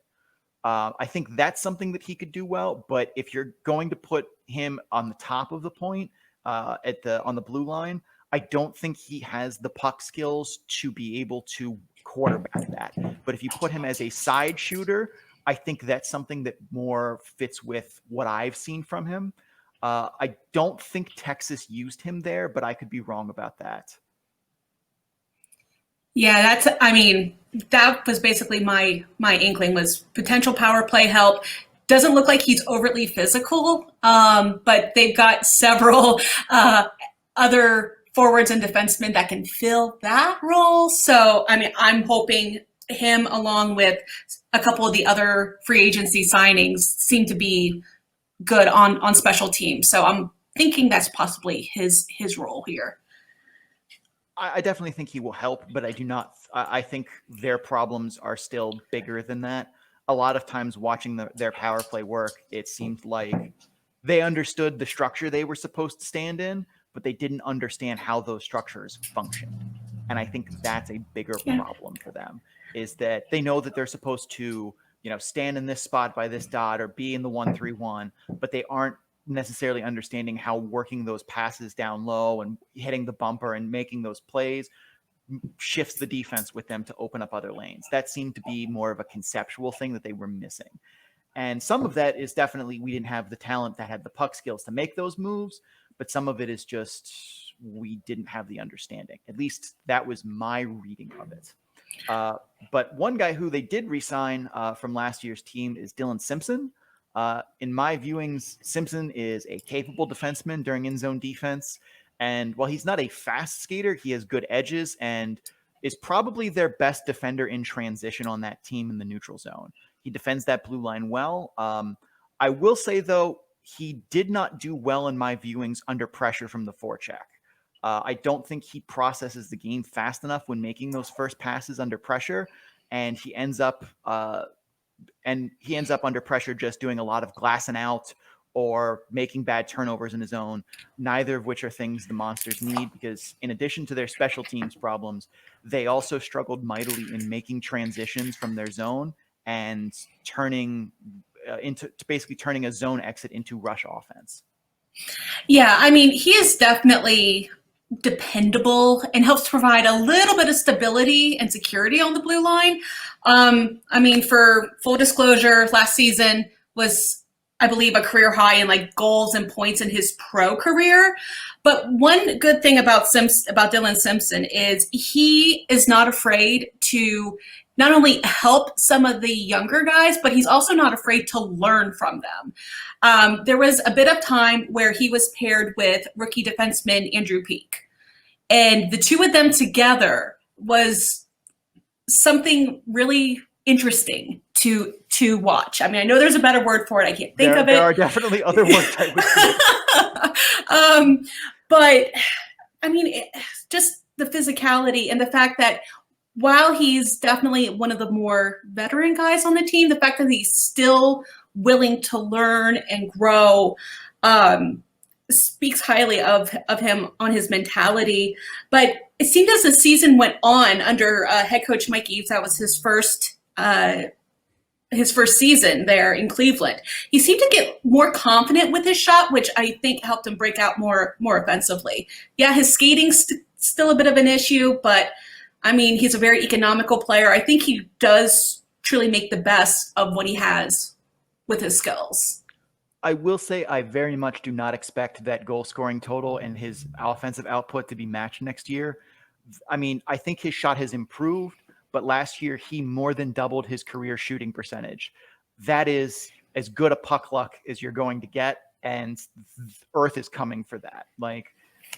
I think that's something that he could do well, but if you're going to put him on the top of the point on the blue line, I don't think he has the puck skills to be able to quarterback that. But if you put him as a side shooter, I think that's something that more fits with what I've seen from him. I don't think Texas used him there, but I could be wrong about that. Yeah, that was basically my inkling was potential power play help. Doesn't look like he's overtly physical, but they've got several other forwards and defensemen that can fill that role. So, I'm hoping him along with a couple of the other free agency signings seem to be good on special teams. So I'm thinking that's possibly his role here. I definitely think he will help, but I do not. I think their problems are still bigger than that. A lot of times watching their power play work, it seemed like they understood the structure they were supposed to stand in, but they didn't understand how those structures functioned. And I think that's a bigger problem for them, is that they know that they're supposed to, stand in this spot by this dot or be in the 1-3-1, but they aren't necessarily understanding how working those passes down low and hitting the bumper and making those plays shifts the defense with them to open up other lanes. That seemed to be more of a conceptual thing that they were missing. And some of that is definitely we didn't have the talent that had the puck skills to make those moves, but some of it is just we didn't have the understanding. At least that was my reading of it. But one guy who they did re-sign from last year's team is Dylan Simpson. In my viewings, Simpson is a capable defenseman during in-zone defense. And while he's not a fast skater, he has good edges and is probably their best defender in transition on that team in the neutral zone. He defends that blue line well. I will say, though, he did not do well in my viewings under pressure from the forecheck. I don't think he processes the game fast enough when making those first passes under pressure, and he ends up under pressure just doing a lot of glassing out or making bad turnovers in his own, neither of which are things the Monsters need, because in addition to their special teams problems, they also struggled mightily in making transitions from their zone and turning a zone exit into rush offense. Yeah, I mean, he is definitely dependable and helps provide a little bit of stability and security on the blue line. I mean, for full disclosure, last season was, I believe, a career high in like goals and points in his pro career. But one good thing about Dylan Simpson is he is not afraid to not only help some of the younger guys, but he's also not afraid to learn from them. There was a bit of time where he was paired with rookie defenseman Andrew Peeke. And the two of them together was something really interesting to watch. I mean, I know there's a better word for it. I can't think of it. There are definitely other words I would say. But I mean, just the physicality and the fact that while he's definitely one of the more veteran guys on the team, the fact that he's still willing to learn and grow speaks highly of him on his mentality. But it seemed as the season went on under head coach Mike Eaves, that was his first season there in Cleveland, he seemed to get more confident with his shot, which I think helped him break out more offensively. Yeah, his skating's still a bit of an issue, but I mean, he's a very economical player. I think he does truly make the best of what he has with his skills. I will say I very much do not expect that goal scoring total and his offensive output to be matched next year. I mean, I think his shot has improved, but last year he more than doubled his career shooting percentage. That is as good a puck luck as you're going to get, and Earth is coming for that. Like,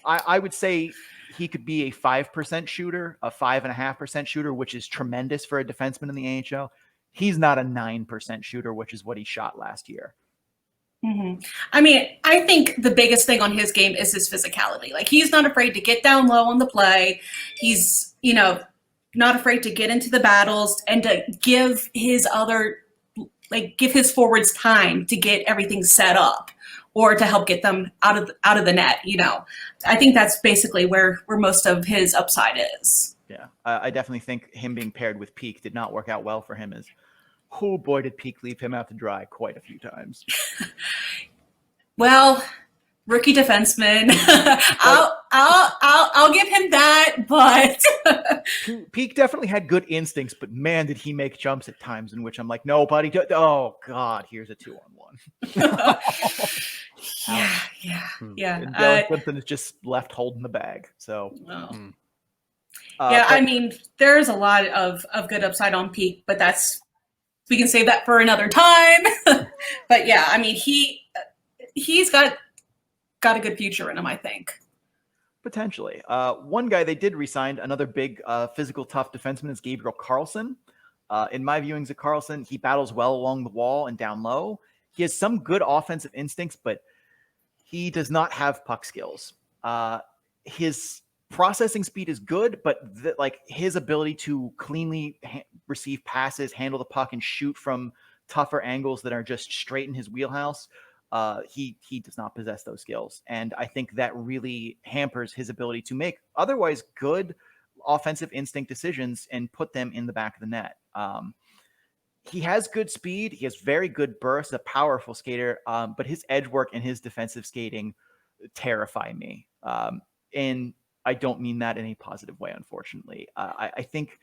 I would say he could be a 5% shooter, a 5.5% shooter, which is tremendous for a defenseman in the AHL. He's not a 9% shooter, which is what he shot last year. Mm-hmm. I mean, I think the biggest thing on his game is his physicality. Like, he's not afraid to get down low on the play. He's, not afraid to get into the battles and to give his forwards time to get everything set up or to help get them out of the net. I think that's basically where most of his upside is. Yeah, I definitely think him being paired with Peeke did not work out well for him. Oh boy, did Peeke leave him out to dry quite a few times. Well, rookie defenseman. I'll give him that, but Peeke definitely had good instincts, but man, did he make jumps at times in which I'm like, no, buddy. Oh God, here's a 2-on-1. Yeah. And Dylan Simpson is just left holding the bag. So, I mean, there's a lot of good upside on Peeke, but we can save that for another time. But yeah, I mean, he's got a good future in him, I think. Potentially. One guy they did re-sign, another big physical tough defenseman, is Gabriel Carlson. In my viewings of Carlson, he battles well along the wall and down low. He has some good offensive instincts, but he does not have puck skills. His processing speed is good, but his ability to cleanly receive passes, handle the puck, and shoot from tougher angles that are just straight in his wheelhouse, he does not possess those skills. And I think that really hampers his ability to make otherwise good offensive instinct decisions and put them in the back of the net. He has good speed. He has very good burst, a powerful skater, but his edge work and his defensive skating terrify me. And I don't mean that in a positive way, unfortunately. I think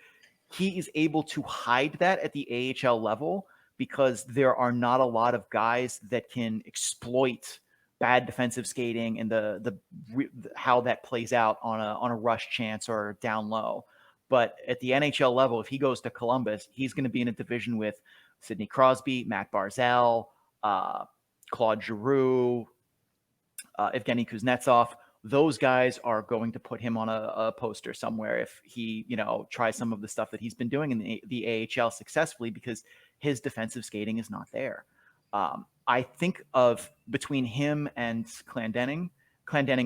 he is able to hide that at the AHL level because there are not a lot of guys that can exploit bad defensive skating and the how that plays out on a rush chance or down low. But at the NHL level, if he goes to Columbus, he's going to be in a division with Sidney Crosby, Matt Barzal, Claude Giroux, Evgeny Kuznetsov. Those guys are going to put him on a poster somewhere if he, tries some of the stuff that he's been doing in the AHL successfully, because his defensive skating is not there. I think of between him and Clendening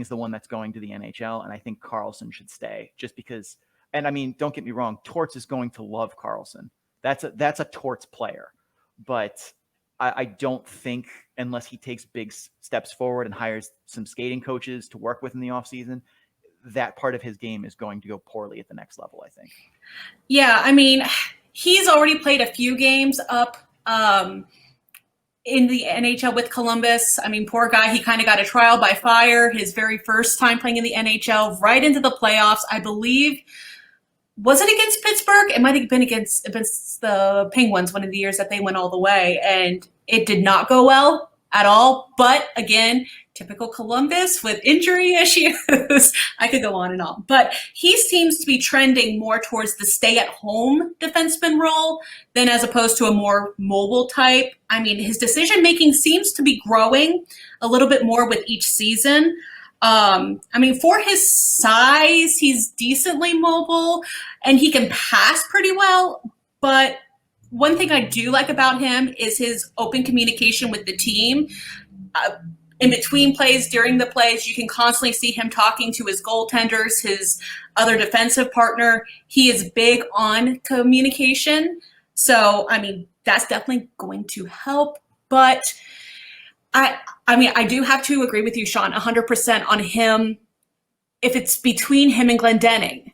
is the one that's going to the NHL, and I think Carlson should stay just because. And I mean, don't get me wrong, Torts is going to love Carlson. That's a Torts player, but I don't think, unless he takes big steps forward and hires some skating coaches to work with in the offseason, that part of his game is going to go poorly at the next level, I think. Yeah, I mean, he's already played a few games up in the NHL with Columbus. I mean, poor guy, he kind of got a trial by fire his very first time playing in the NHL, right into the playoffs. I believe, was it against Pittsburgh? It might have been against the Penguins one of the years that they went all the way, and it did not go well at all. But again, typical Columbus with injury issues. I could go on and on. But he seems to be trending more towards the stay-at-home defenseman role than as opposed to a more mobile type. I mean, his decision-making seems to be growing a little bit more with each season. I mean, for his size, he's decently mobile and he can pass pretty well. But one thing I do like about him is his open communication with the team. In between plays, during the plays, you can constantly see him talking to his goaltenders, his other defensive partner. He is big on communication. So, I mean, that's definitely going to help. But I mean, I do have to agree with you, Sean, 100% on him. If it's between him and Glendening,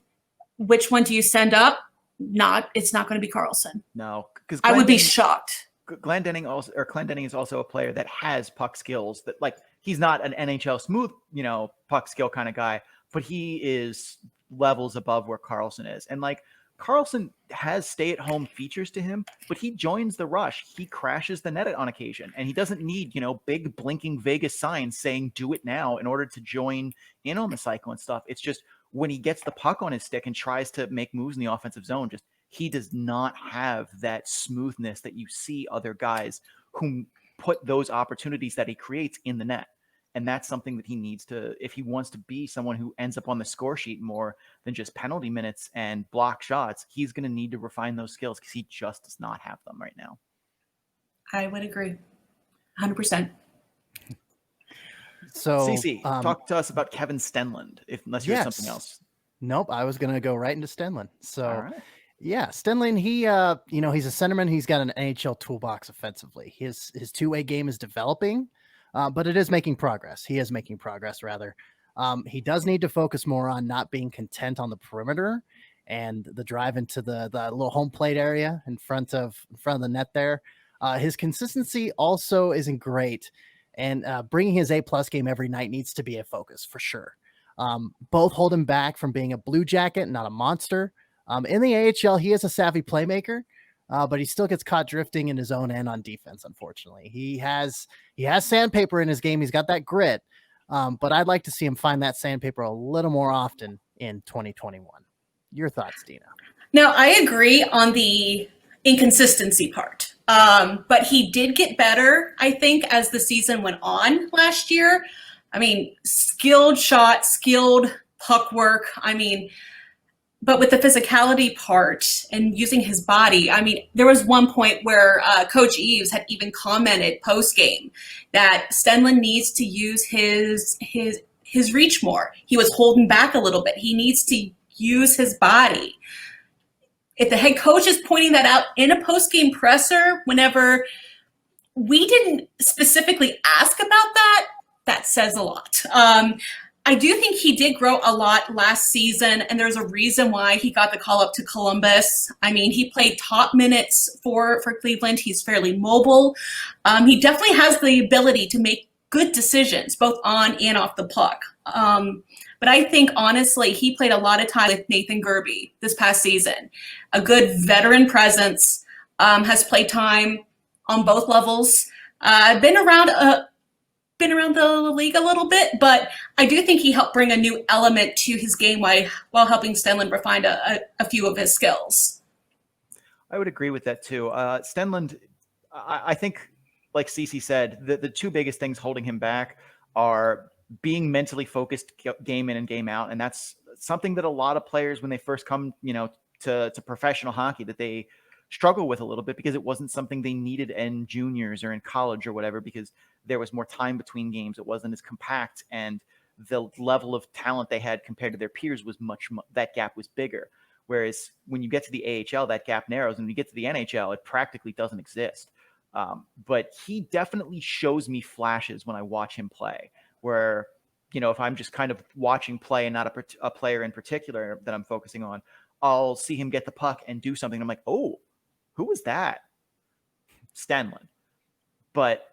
which one do you send up? It's not going to be Carlson. No, because I would be shocked. Clendening is also a player that has puck skills that, like, he's not an NHL smooth, puck skill kind of guy, but he is levels above where Carlson is. And like, Carlson has stay-at-home features to him, but he joins the rush. He crashes the net on occasion, and he doesn't need, big blinking Vegas signs saying "do it now" in order to join in on the cycle and stuff. It's just when he gets the puck on his stick and tries to make moves in the offensive zone, he does not have that smoothness that you see other guys who put those opportunities that he creates in the net. And that's something that he needs to, if he wants to be someone who ends up on the score sheet more than just penalty minutes and block shots, he's going to need to refine those skills because he just does not have them right now. I would agree. 100%. So, Cece, talk to us about Kevin Stenland, unless you have something else. Nope, I was going to go right into Stenland. So, all right. Yeah, Stenland, he, he's a centerman. He's got an NHL toolbox offensively. His two-way game is developing, but it is making progress. He is making progress, rather. He does need to focus more on not being content on the perimeter and the drive into the little home plate area in front of the net there. His consistency also isn't great, and bringing his A+ game every night needs to be a focus for sure. Both hold him back from being a blue jacket, not a monster. In the AHL, he is a savvy playmaker, but he still gets caught drifting in his own end on defense, unfortunately. He has sandpaper in his game. He's got that grit, but I'd like to see him find that sandpaper a little more often in 2021. Your thoughts, Dina? No, I agree on the inconsistency part, but he did get better, I think, as the season went on last year. I mean, skilled shot, skilled puck work. I mean, but with the physicality part and using his body, I mean, there was one point where Coach Eves had even commented post-game that Stenland needs to use his reach more. He was holding back a little bit. He needs to use his body. If the head coach is pointing that out in a post-game presser, whenever we didn't specifically ask about that, that says a lot. I do think he did grow a lot last season, and there's a reason why he got the call up to Columbus. I mean, he played top minutes for Cleveland. He's fairly mobile. He definitely has the ability to make good decisions, both on and off the puck. But I think, honestly, he played a lot of time with Nathan Gerbe this past season. A good veteran presence, has played time on both levels. Been around the league a little bit, but I do think he helped bring a new element to his game while helping Stenland refine a few of his skills. I would agree with that too. Stenland, I think, like Cece said, the two biggest things holding him back are being mentally focused game in and game out. And that's something that a lot of players, when they first come, to professional hockey, that they struggle with a little bit, because it wasn't something they needed in juniors or in college or whatever, because there was more time between games. It wasn't as compact, and the level of talent they had compared to their peers was that gap was bigger. Whereas when you get to the AHL, that gap narrows, and when you get to the NHL, it practically doesn't exist. But he definitely shows me flashes when I watch him play, where, if I'm just kind of watching play and not a player in particular that I'm focusing on, I'll see him get the puck and do something. I'm like, oh, who was that? Stenland. But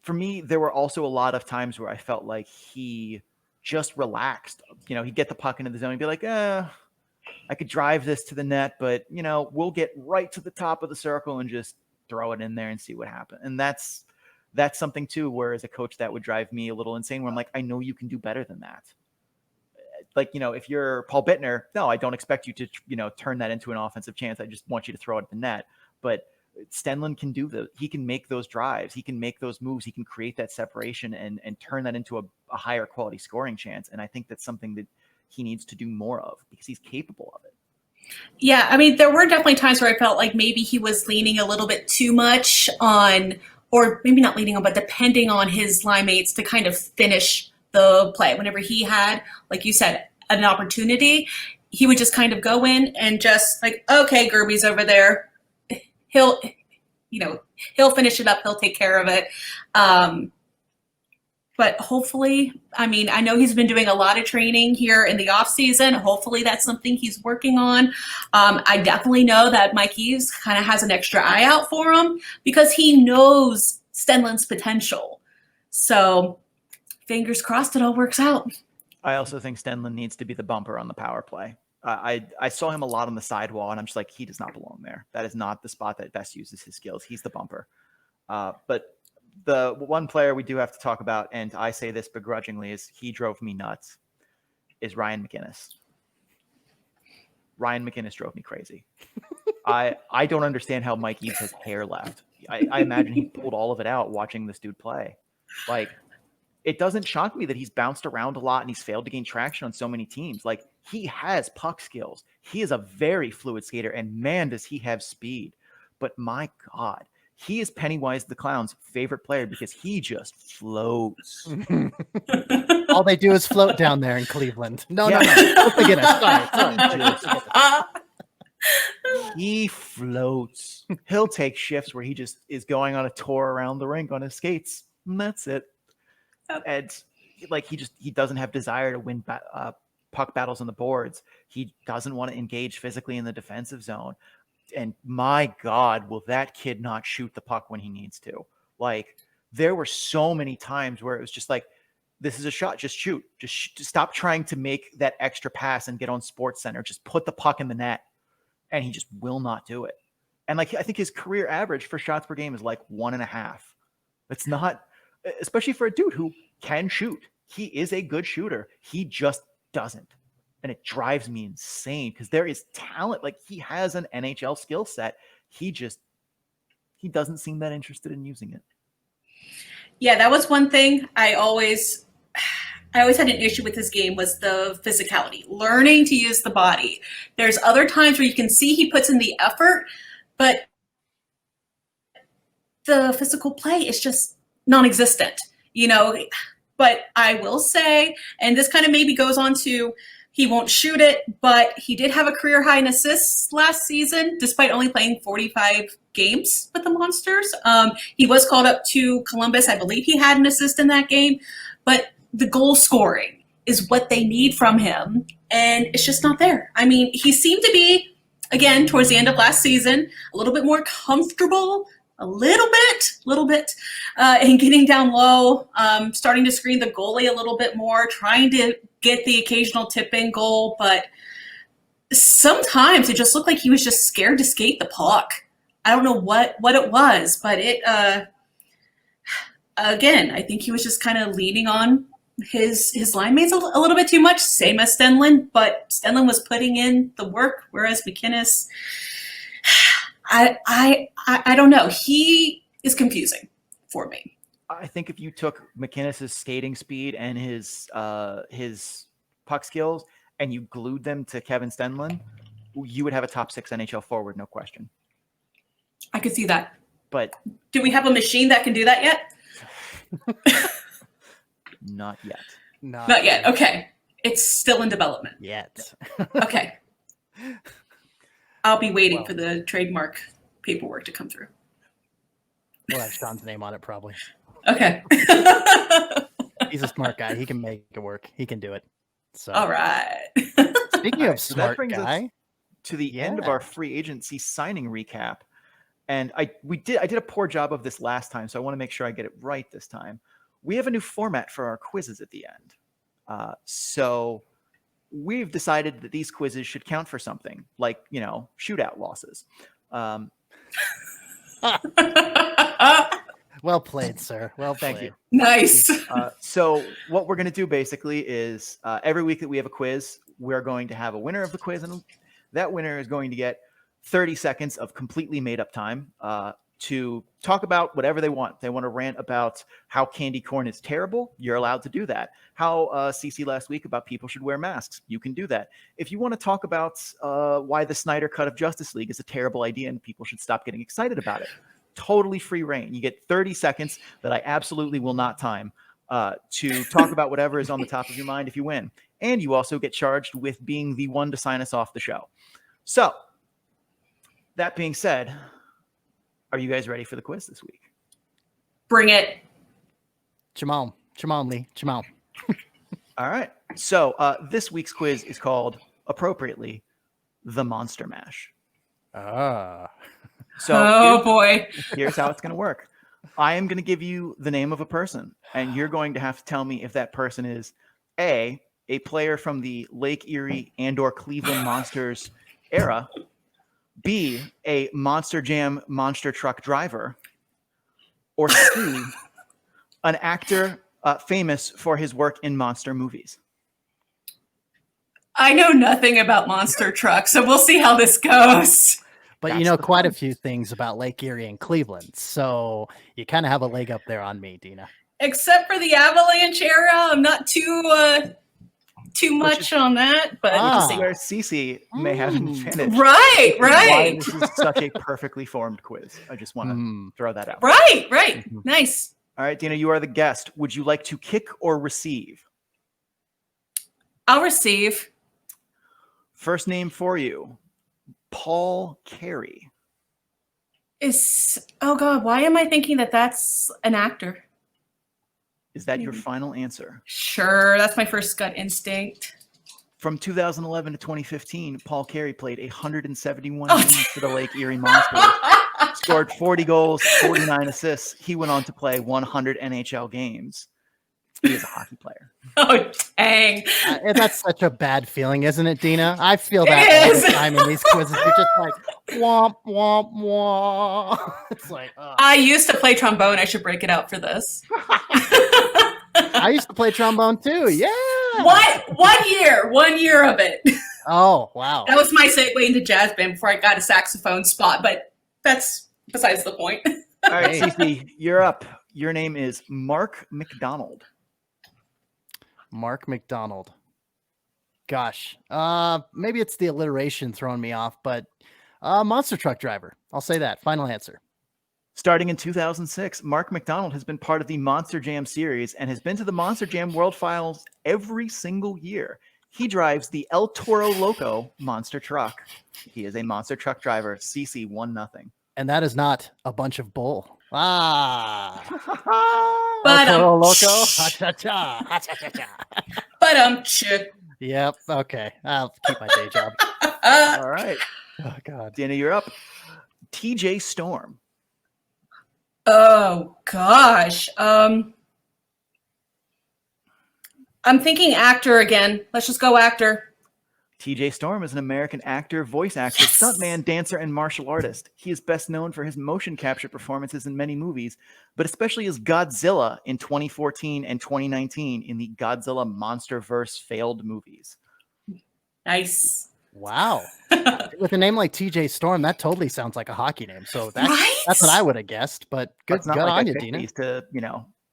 for me, there were also a lot of times where I felt like he just relaxed. He'd get the puck into the zone and be like, I could drive this to the net, but, we'll get right to the top of the circle and just throw it in there and see what happens. And that's something too, where as a coach, that would drive me a little insane, where I'm like, I know you can do better than that. Like, if you're Paul Bittner, no, I don't expect you to, turn that into an offensive chance. I just want you to throw it at the net. But Stenland can do he can make those drives. He can make those moves. He can create that separation and turn that into a higher quality scoring chance. And I think that's something that he needs to do more of, because he's capable of it. Yeah, I mean, there were definitely times where I felt like maybe he was leaning a little bit too much on, or maybe not leaning on, but depending on his line mates to kind of finish the play. Whenever he had, like you said, an opportunity, he would just kind of go in and just like, okay, Gerby's over there. He'll finish it up. He'll take care of it. But hopefully, I mean, I know he's been doing a lot of training here in the off season. Hopefully that's something he's working on. I definitely know that Mike Eves kind of has an extra eye out for him, because he knows Stenland's potential. So fingers crossed it all works out. I also think Stenland needs to be the bumper on the power play. I saw him a lot on the sidewall, and I'm just like, he does not belong there. That is not the spot that best uses his skills. He's the bumper. But the one player we do have to talk about, and I say this begrudgingly, is he drove me nuts, is Ryan Mcginnis. Ryan Mcginnis drove me crazy. I don't understand how Mike Eves has hair left. I imagine he pulled all of it out watching this dude play. Like, it doesn't shock me that he's bounced around a lot and he's failed to gain traction on so many teams. Like, he has puck skills. He is a very fluid skater, and man, does he have speed. But my God, he is Pennywise the Clown's favorite player, because he just floats. All they do is float down there in Cleveland. No. Sorry. He floats. He'll take shifts where he just is going on a tour around the rink on his skates, and that's it. And like, he doesn't have desire to win puck battles on the boards. He doesn't want to engage physically in the defensive zone. And my God, will that kid not shoot the puck when he needs to? Like, there were so many times where it was just like, this is a shot, just shoot. Just stop trying to make that extra pass and get on Sports Center. Just put the puck in the net. And he just will not do it. And like, I think his career average for shots per game is like 1.5. It's not, especially for a dude who can shoot. He is a good shooter. He just doesn't. And it drives me insane, because there is talent. Like, he has an NHL skill set. He doesn't seem that interested in using it. Yeah, that was one thing I always had an issue with his game, was the physicality, learning to use the body. There's other times where you can see he puts in the effort, but the physical play is just non-existent, But I will say, and this kind of maybe goes on to, he won't shoot it, but he did have a career high in assists last season, despite only playing 45 games with the Monsters. He was called up to Columbus. I believe he had an assist in that game, but the goal scoring is what they need from him, and it's just not there. I mean, he seemed to be, again, towards the end of last season, a little bit more comfortable, a little bit, and getting down low, starting to screen the goalie a little bit more, trying to get the occasional tip-in goal, but sometimes it just looked like he was just scared to skate the puck. I don't know what it was, but it, again, I think he was just kind of leaning on his line mates a little bit too much, same as Stenland, but Stenland was putting in the work, whereas Mcginnis, I don't know. He is confusing for me. I think if you took Mcginnis's skating speed and his puck skills and you glued them to Kevin Stenland, you would have a top 6 NHL forward, no question. I could see that. But do we have a machine that can do that yet? Not yet. Not yet. Okay. It's still in development. Yet. Okay. I'll be waiting for the trademark paperwork to come through. We'll have Sean's name on it probably. Okay. He's a smart guy. He can make it work. He can do it. So all right. Speaking of smart guy, to the end of our free agency signing recap. And I did a poor job of this last time, so I want to make sure I get it right this time. We have a new format for our quizzes at the end. So we've decided that these quizzes should count for something, like, shootout losses. Well played, sir. Well played. Thank you. Nice. So what we're going to do basically is every week that we have a quiz, we're going to have a winner of the quiz, and that winner is going to get 30 seconds of completely made up time to talk about whatever they want. They want to rant about how candy corn is terrible. You're allowed to do that. How CC last week about people should wear masks. You can do that. If you want to talk about why the Snyder Cut of Justice League is a terrible idea and people should stop getting excited about it, totally free reign. You get 30 seconds that I absolutely will not time to talk about whatever is on the top of your mind if you win. And you also get charged with being the one to sign us off the show. So that being said, are you guys ready for the quiz this week? Bring it. Jamal Lee. All right. So this week's quiz is called, appropriately, the Monster Mash. So boy. Here's how it's going to work. I am going to give you the name of a person, and you're going to have to tell me if that person is A, a player from the Lake Erie and/or Cleveland Monsters era, B, a Monster Jam monster truck driver, or C, an actor famous for his work in monster movies. I know nothing about monster trucks, so we'll see how this goes. But you know quite a few things about Lake Erie and Cleveland, so you kind of have a leg up there on me, Dina. Except for the Avalanche era, I'm not too much on that, but where CC may have an advantage. Right. Why this is such a perfectly formed quiz. I just want to throw that out. Right. Nice. All right, Dina, you are the guest. Would you like to kick or receive? I'll receive. First name for you, Paul Carey. Oh God, why am I thinking that that's an actor? Is that your final answer? Sure, that's my first gut instinct. From 2011 to 2015, Paul Carey played 171 games for the Lake Erie Monsters, scored 40 goals, 49 assists. He went on to play 100 NHL games. He is a hockey player. Oh, dang. That's such a bad feeling, isn't it, Dina? I feel that all the time in these quizzes. You're just like, womp, womp, womp. It's like, I used to play trombone. I should break it out for this. I used to play trombone too. Yeah. What? 1 year of it. Oh, wow. That was my segue into jazz band before I got a saxophone spot, but that's besides the point. All right, CC, you're up. Your name is Mark Mcdonald. Mark Mcdonald. Gosh. Maybe it's the alliteration throwing me off, but monster truck driver. I'll say that. Final answer. Starting in 2006, Mark Mcdonald has been part of the Monster Jam series and has been to the Monster Jam World Finals every single year. He drives the El Toro Loco monster truck. He is a monster truck driver. CC 1-0. And that is not a bunch of bull. But El Toro Loco. Ha-cha-cha. But Yep. Okay. I'll keep my day job. All right. Oh God. Dana, you're up. TJ Storm. Oh gosh. I'm thinking actor again. Let's just go actor. TJ Storm is an American actor, voice actor, stuntman, dancer, and martial artist. He is best known for his motion capture performances in many movies, but especially as Godzilla in 2014 and 2019 in the Godzilla MonsterVerse failed movies. Nice. Wow. With a name like TJ Storm, that totally sounds like a hockey name. So that's Right? that's what I would have guessed. But good, It's not good like on I you, picked Dina. these to,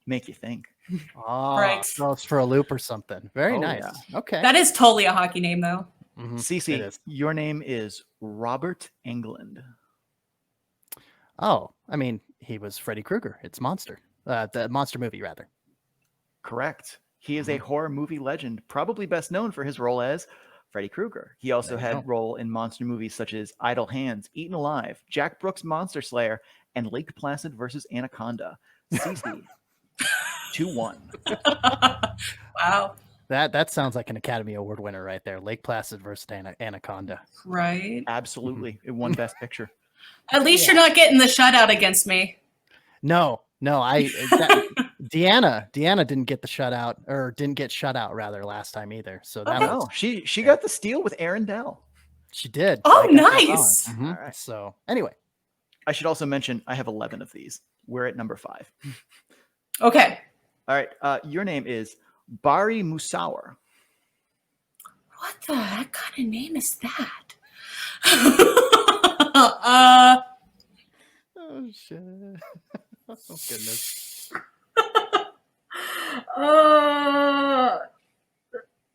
make you think. Oh, Right. throws for a loop or something. Very Oh, nice. yeah. Okay. That is totally a hockey name, though. Mhm, it Cece, is. your name is Robert Englund. Oh, I mean, he was Freddy Krueger. It's Monster. The Monster movie, rather. Correct. He is a horror movie legend, probably best known for his role as Freddy Krueger. He also There you had go. role in monster movies such as Idle Hands, Eaten Alive, Jack Brooks' Monster Slayer, and Lake Placid versus Anaconda. Cece, 2-1. Wow. That sounds like an Academy Award winner right there. Lake Placid versus Anaconda. Right. Absolutely. It won Best Picture. At least you're not getting the shutout against me. No, Deanna didn't get the shutout, or didn't get shut out rather last time either. So that No, she got the steal with Aaron Dell. she did. Oh, I got that nice. wrong. Mhm. All right. So anyway, I should also mention I have 11 of these. We're at number 5. Okay. All right. Your name is Bari Musawar. What the heck kind of name is that? oh shit! Oh goodness!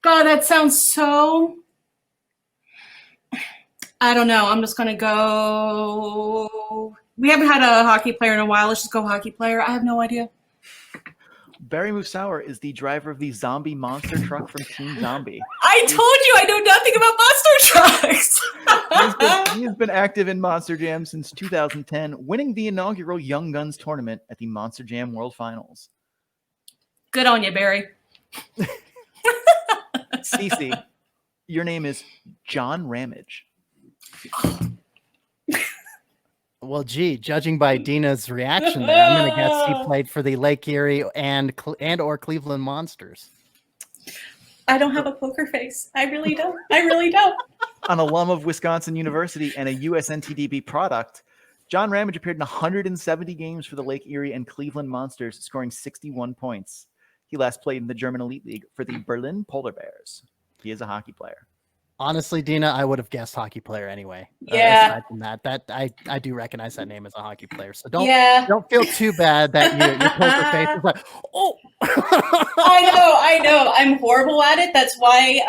God, that sounds so. I don't know. I'm just gonna go. We haven't had a hockey player in a while. Let's just go hockey player. I have no idea. Barry Musawar is the driver of the zombie monster truck from Team Zombie. I told you I know nothing about monster trucks. He has been active in Monster Jam since 2010, winning the inaugural Young Guns tournament at the Monster Jam World Finals. Good on you, Barry. Cece, your name is John Ramage. Well, gee, judging by Dina's reaction there, I'm gonna guess he played for the Lake Erie and or Cleveland Monsters. I don't have a poker face. I really don't. I really don't. An alum of Wisconsin University and a USNTDB product, John Ramage appeared in 170 games for the Lake Erie and Cleveland Monsters, scoring 61 points. He last played in the German Elite League for the Berlin Polar Bears. He is a hockey player. Honestly, Dina, I would have guessed hockey player anyway. Yeah. Aside from that I do recognize that name as a hockey player. So don't feel too bad that your poker face is like, oh. I know. I'm horrible at it. That's why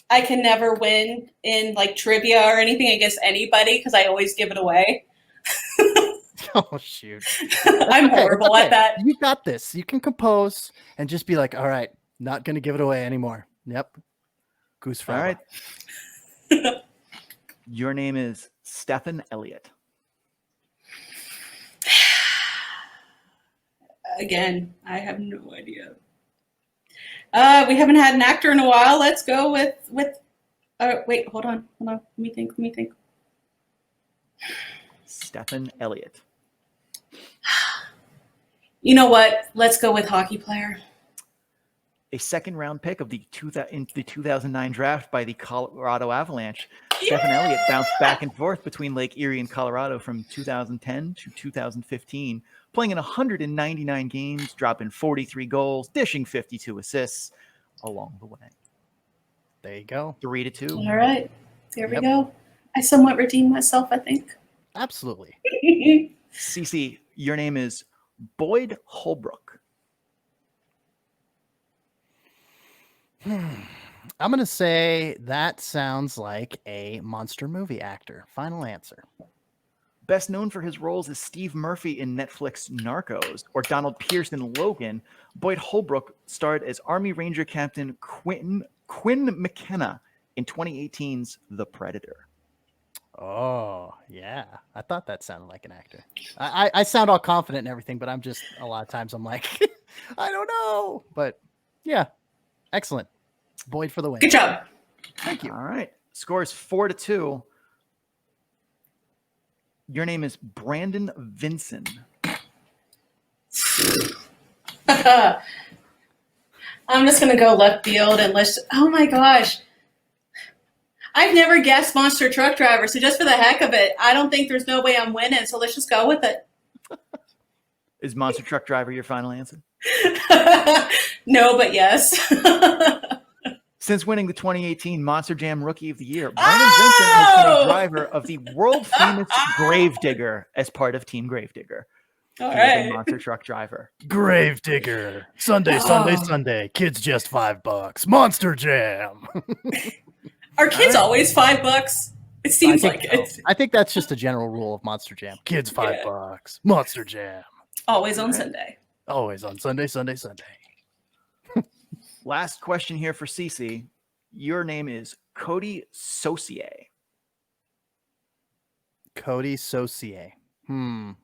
I can never win in like trivia or anything against anybody because I always give it away. Oh shoot! I'm horrible at that. You got this. You can compose and just be like, all right, not going to give it away anymore. Yep. Goose fry. All right. Your name is Stephen Elliott. Again, I have no idea. We haven't had an actor in a while. Let's go with wait, hold on. Let me think. Stephen Elliott. You know what? Let's go with hockey player. A second-round pick of the 2009 draft by the Colorado Avalanche, Stephen Elliott bounced back and forth between Lake Erie and Colorado from 2010 to 2015, playing in 199 games, dropping 43 goals, dishing 52 assists along the way. There you go. 3-2. All right. There we go. I somewhat redeemed myself, I think. Absolutely. Cece, your name is Boyd Holbrook. I'm going to say that sounds like a monster movie actor. Final answer. Best known for his roles as Steve Murphy in Netflix Narcos or Donald Pierce in Logan, Boyd Holbrook starred as Army Ranger Captain Quinn McKenna in 2018's The Predator. Oh, yeah. I thought that sounded like an actor. I sound all confident and everything, but I'm just, a lot of times I'm like, I don't know. But yeah, excellent. Boyd for the win. Good job. Thank you. All right. Score is 4-2. Your name is Brandon Vinson. I'm just going to go left field and oh my gosh. I've never guessed monster truck driver, so just for the heck of it, I don't think there's no way I'm winning, so let's just go with it. Is monster truck driver your final answer? No, but yes. Since winning the 2018 Monster Jam Rookie of the Year, Brandon Vincent has been a driver of the world-famous Gravedigger as part of Team Gravedigger. All He right. is a monster truck driver. Gravedigger. Sunday. Kids just $5. Monster Jam. Are kids always $5? It seems like it's I think that's just a general rule of Monster Jam. Kids $5. Monster Jam. always on Sunday. Always on Sunday. Last question here for Cece. Your name is Cody Saucier. Cody Saucier. I'm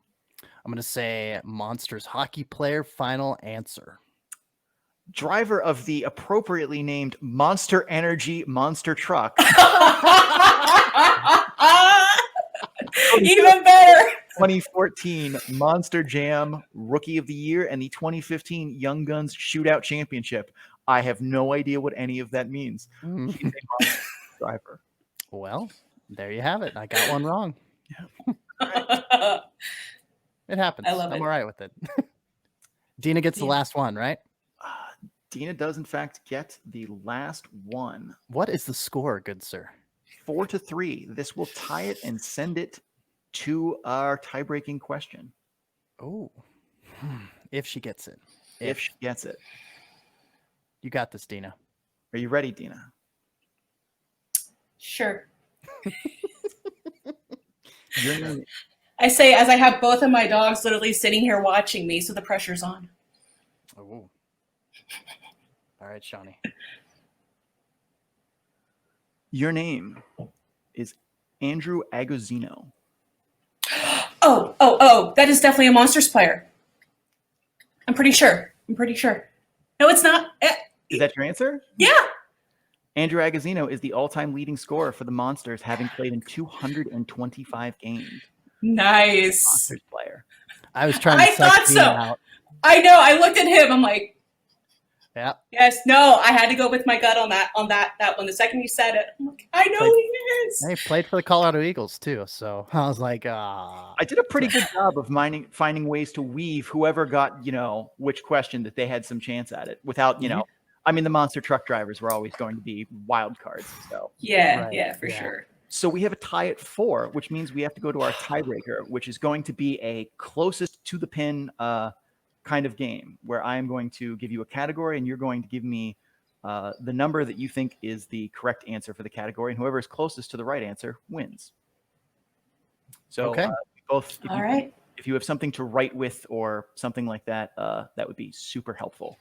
going to say Monsters hockey player. Final answer. Driver of the appropriately named Monster Energy Monster Truck. Even better. 2014 Monster Jam Rookie of the Year and the 2015 Young Guns Shootout Championship. I have no idea what any of that means. He's a monster driver. Well, there you have it. I got one wrong. It happens. I love it. I'm all right with it. Dina gets the last one, right? Dina does, in fact, get the last one. What is the score, good sir? 4-3. This will tie it and send it to our tie-breaking question. Oh, if she gets it. If she gets it. You got this, Dina. Are you ready, Dina? Sure. Your name, I say as I have both of my dogs literally sitting here watching me, so the pressure's on. Oh. All right, Shawnee. your name is Andrew Aguzino. Oh, that is definitely a Monsters player. I'm pretty sure. No, it's not. Is that your answer? Yeah. Andrew Aguzino is the all-time leading scorer for the Monsters, having played in 225 games. Nice. Monsters player. I was trying to I thought so. out. I know. I looked at him. I'm like, Yeah. yes, no. I had to go with my gut on that one. The second you said it, I'm like, I know he is. He played for the Colorado Eagles too, so I was like, I did a pretty good job of finding ways to weave whoever got, which question that they had some chance at it without, I mean, the monster truck drivers were always going to be wild cards. So Yeah, for sure. So we have a tie at 4, which means we have to go to our tiebreaker, which is going to be a closest to the pin kind of game where I am going to give you a category and you're going to give me the number that you think is the correct answer for the category, and whoever is closest to the right answer wins. So if you have something to write with or something like that, that would be super helpful.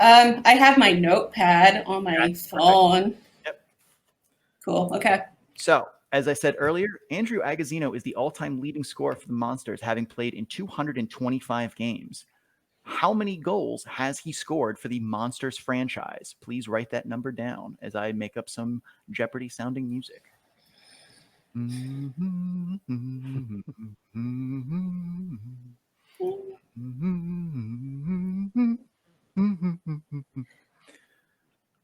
I have my notepad on my phone. Yep. Cool. Okay. So, as I said earlier, Andrew Aguzino is the all-time leading scorer for the Monsters, having played in 225 games. How many goals has he scored for the Monsters franchise? Please write that number down as I make up some Jeopardy-sounding music.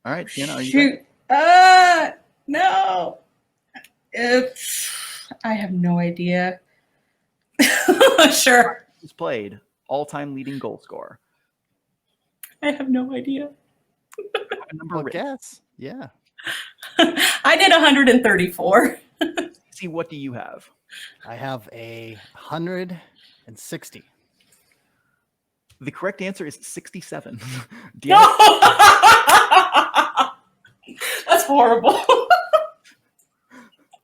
All right, Jenna, are you ready? No. I have no idea. Sure. He's played all-time leading goal scorer. I have no idea. Guess. Yeah. I did 134. See, what do you have? I have 160. The correct answer is 67. No! That's horrible.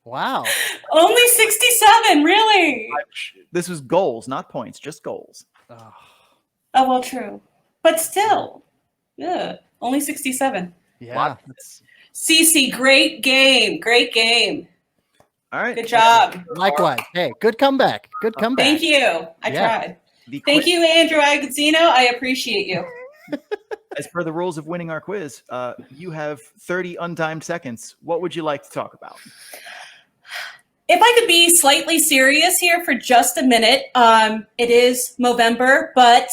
Wow. Only 67, really? This was goals, not points, just goals. Oh, well, true. But still, yeah, only 67. Yeah. Cece, great game. All right. Good job. Likewise. Hey, good comeback. Thank you. I tried. Thank you, Andrew Aguzino. I appreciate you. As per the rules of winning our quiz, you have 30 untimed seconds. What would you like to talk about? If I could be slightly serious here for just a minute, it is Movember, but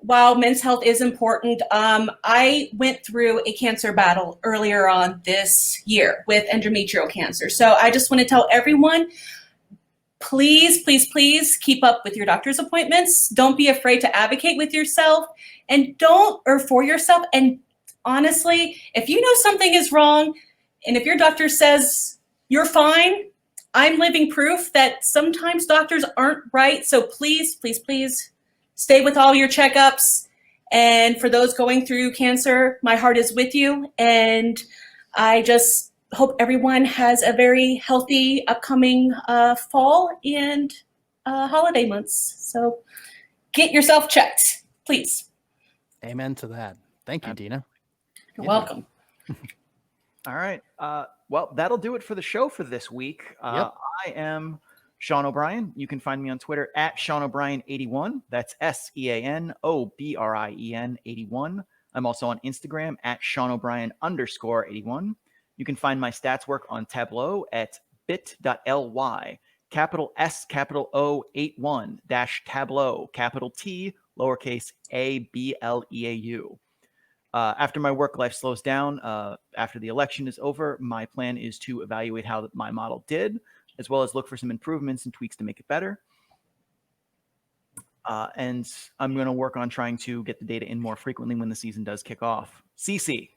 while men's health is important, I went through a cancer battle earlier on this year with endometrial cancer. So I just want to tell everyone, please keep up with your doctor's appointments. Don't be afraid to advocate with yourself for yourself, and honestly, if you know something is wrong, and if your doctor says you're fine, I'm living proof that sometimes doctors aren't right. So please, please, please stay with all your checkups. And for those going through cancer, my heart is with you. And I just hope everyone has a very healthy upcoming fall and holiday months. So get yourself checked, please. Amen to that. Thank you, Dina. You're welcome. All right. Well, that'll do it for the show for this week. Yep. I am Sean O'Brien. You can find me on Twitter at Sean O'Brien 81. That's SeanObrien 81. I'm also on Instagram at Sean O'Brien _81. You can find my stats work on Tableau at bit.ly, capital S, capital O, 81 dash Tableau, capital T, lowercase a, BLEAU. After my work life slows down, after the election is over, my plan is to evaluate how my model did, as well as look for some improvements and tweaks to make it better. And I'm going to work on trying to get the data in more frequently when the season does kick off. CC.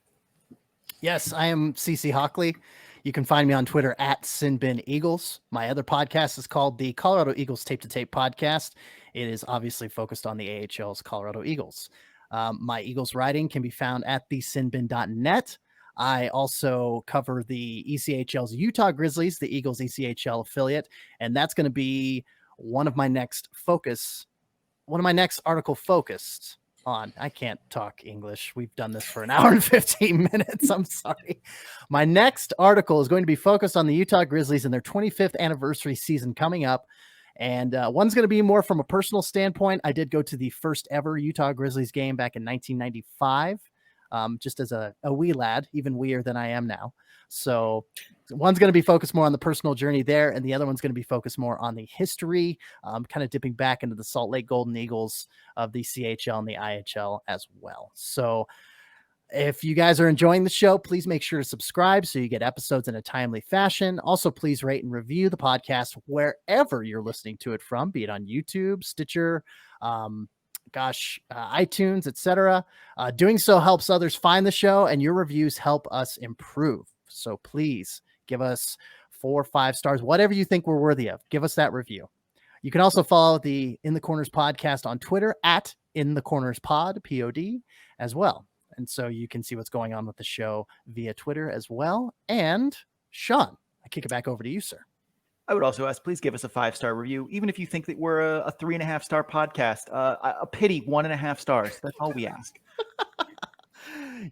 Yes, I am CC Hawkley. You can find me on Twitter at Sinbin Eagles. My other podcast is called the Colorado Eagles Tape to Tape podcast. It is obviously focused on the AHL's Colorado Eagles. My Eagles writing can be found at thesinbin.net. I also cover the ECHL's Utah Grizzlies, the Eagles ECHL affiliate, and that's going to be one of my next article focused on. I can't talk English. We've done this for an hour and 15 minutes. I'm sorry. My next article is going to be focused on the Utah Grizzlies and their 25th anniversary season coming up. And one's going to be more from a personal standpoint. I did go to the first ever Utah Grizzlies game back in 1995, just as a wee lad, even weer than I am now. So one's going to be focused more on the personal journey there, and the other one's going to be focused more on the history, kind of dipping back into the Salt Lake Golden Eagles of the CHL and the IHL as well. So if you guys are enjoying the show, please make sure to subscribe so you get episodes in a timely fashion. Also, please rate and review the podcast wherever you're listening to it from, be it on YouTube, Stitcher, iTunes, etc. Doing so helps others find the show, and your reviews help us improve. So please give us 4 or 5 stars, whatever you think we're worthy of. Give us that review. You can also follow the In the Corners podcast on Twitter at In the Corners Pod, POD, as well. And so you can see what's going on with the show via Twitter as well. And Sean, I kick it back over to you, sir. I would also ask, please give us a 5-star review, even if you think that we're a 3.5-star podcast. A pity 1.5 stars. That's all we ask.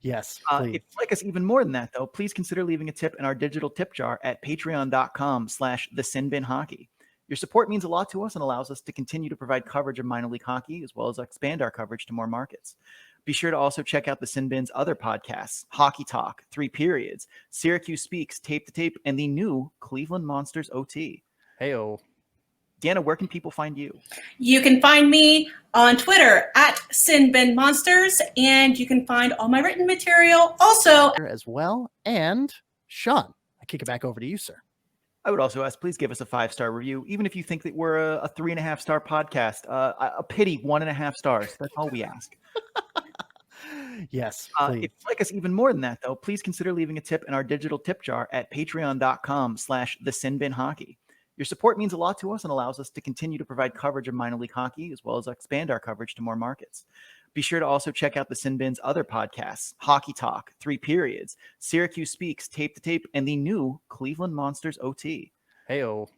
Yes. If you like us even more than that, though, please consider leaving a tip in our digital tip jar at patreon.com/thesinbinhockey. Your support means a lot to us and allows us to continue to provide coverage of minor league hockey, as well as expand our coverage to more markets. Be sure to also check out the Sinbin's other podcasts, Hockey Talk, 3 Periods, Syracuse Speaks, Tape to Tape, and the new Cleveland Monsters OT. Heyo. Deanna, where can people find you? You can find me on Twitter at SinBinMonsters, and you can find all my written material also as well. And Sean, I kick it back over to you, sir. I would also ask, please give us a 5-star review, even if you think that we're a 3.5-star podcast. A pity 1.5 stars. That's all we ask. Yes. If you like us even more than that, though, please consider leaving a tip in our digital tip jar at patreon.com/thesinbinhockey. Your support means a lot to us and allows us to continue to provide coverage of minor league hockey, as well as expand our coverage to more markets. Be sure to also check out the Sinbin's other podcasts, Hockey Talk, 3 Periods, Syracuse Speaks, Tape to Tape, and the new Cleveland Monsters OT. Heyo.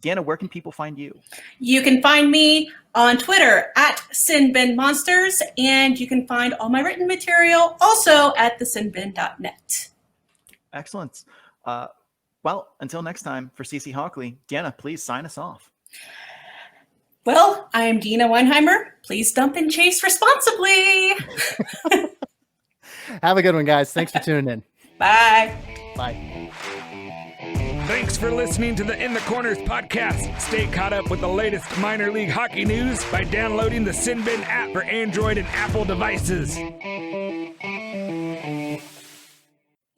Deanna, where can people find you? You can find me on Twitter at SinBinMonsters, and you can find all my written material also at thesinbin.net. Excellent. Well, until next time, for CC Hawkley, Deanna, please sign us off. Well, I am Dina Weinheimer. Please dump and chase responsibly. Have a good one, guys. Thanks for tuning in. Bye. Bye. Thanks for listening to the In the Corners podcast. Stay caught up with the latest minor league hockey news by downloading the Sinbin app for Android and Apple devices.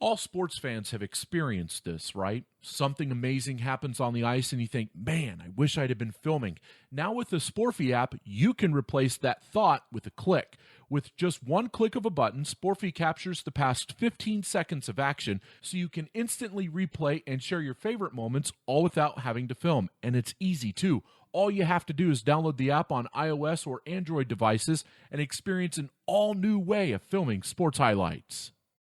All sports fans have experienced this, right? Something amazing happens on the ice and you think, man, I wish I'd have been filming. Now with the Sporfy app, you can replace that thought with a click. With just one click of a button, Sportfy captures the past 15 seconds of action so you can instantly replay and share your favorite moments all without having to film. And it's easy too. All you have to do is download the app on iOS or Android devices and experience an all-new way of filming sports highlights.